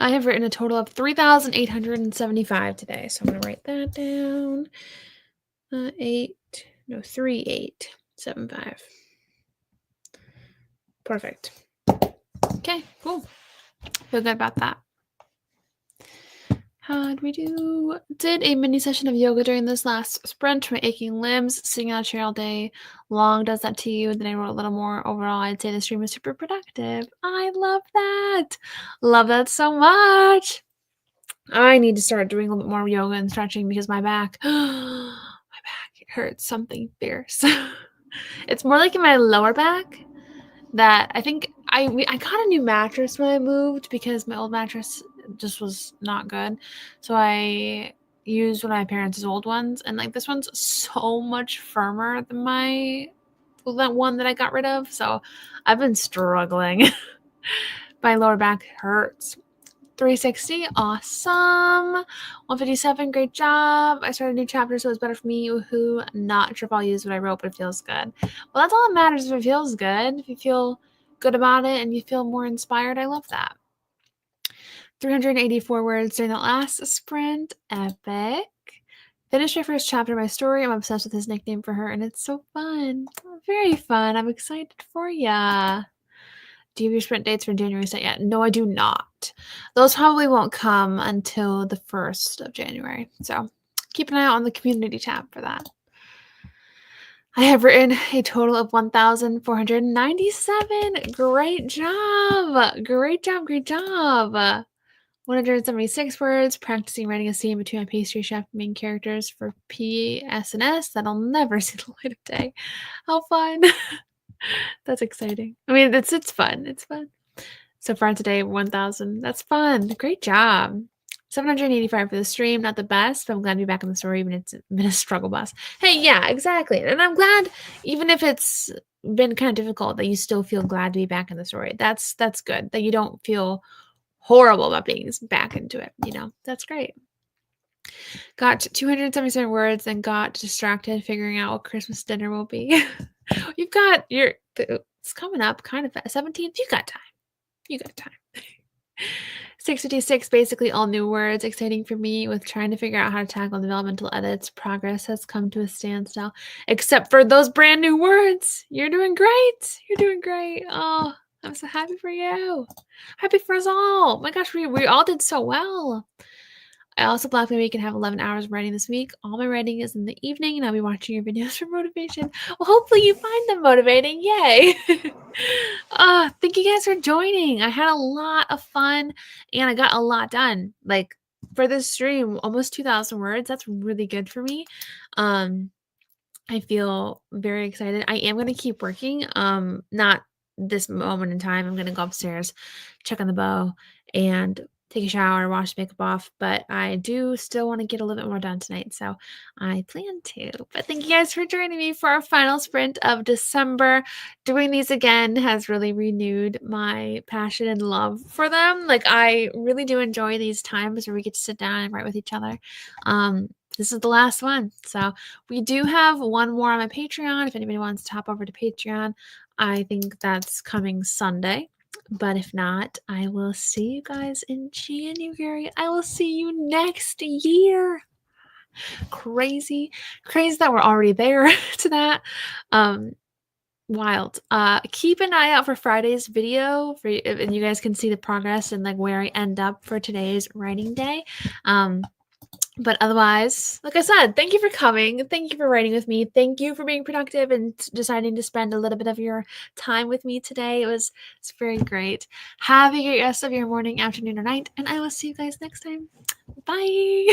I have written a total of 3,875 today. So I'm going to write that down. 3875. Perfect. Okay, cool. Feel good about that. How'd we do? Did a mini session of yoga during this last sprint for my aching limbs. Sitting on a chair all day long does that to you. Then I wrote a little more. Overall, I'd say the stream was super productive. I love that. Love that so much. I need to start doing a little bit more yoga and stretching because my back, hurts something fierce. It's more like in my lower back that I think I got a new mattress when I moved because my old mattress just was not good. So I used one of my parents' old ones, and like this one's so much firmer than that one that I got rid of. So I've been struggling. My lower back hurts. 360, awesome. 157, great job. I started a new chapter, so it's better for me. Woohoo. Not sure if I'll use what I wrote, but it feels good. Well, that's all that matters if it feels good. If you feel good about it and you feel more inspired, I love that. 384 words during the last sprint. Epic. Finished my first chapter of my story. I'm obsessed with his nickname for her, and it's so fun. Very fun. I'm excited for ya. Do you have your sprint dates for January set yet? No, I do not. Those probably won't come until the 1st of January. So keep an eye out on the community tab for that. I have written a total of 1,497. Great job. Great job. Great job. 176 words, practicing writing a scene between my pastry chef main characters for PSNS that'll never see the light of day. How fun. That's exciting. I mean, it's fun. It's fun. So far today, 1,000. That's fun. Great job. 785 for the stream. Not the best, but I'm glad to be back in the story, even if it's been a struggle bus. Hey, yeah, exactly. And I'm glad, even if it's been kind of difficult, that you still feel glad to be back in the story. That's good. That you don't feel horrible about being back into it. You know, that's great. Got 277 words and got distracted figuring out what Christmas dinner will be. You've got it's coming up kind of fast. 17th. You got time. 656, basically all new words. Exciting for me with trying to figure out how to tackle developmental edits. Progress has come to a standstill, except for those brand new words. You're doing great. You're doing great. Oh, I'm so happy for you. Happy for us all. Oh my gosh, we all did so well. I also blocked my week and have 11 hours of writing this week. All my writing is in the evening, and I'll be watching your videos for motivation. Well, hopefully you find them motivating. Yay! Thank you guys for joining. I had a lot of fun, and I got a lot done. Like, for this stream, almost 2,000 words. That's really good for me. I feel very excited. I am going to keep working. Not this moment in time. I'm going to go upstairs, check on the bow, and take a shower, wash makeup off, but I do still want to get a little bit more done tonight, so I plan to. But thank you guys for joining me for our final sprint of December. Doing these again has really renewed my passion and love for them. Like, I really do enjoy these times where we get to sit down and write with each other. This is the last one. So we do have one more on my Patreon. If anybody wants to hop over to Patreon, I think that's coming Sunday. But if not, I will see you guys in January. I will see you next year. Crazy that we're already there to that. wild. Keep an eye out for Friday's video and you guys can see the progress and like where I end up for today's writing day. But otherwise, like I said, thank you for coming. Thank you for writing with me. Thank you for being productive and deciding to spend a little bit of your time with me today. It's very great. Have a great rest of your morning, afternoon, or night, and I will see you guys next time. Bye.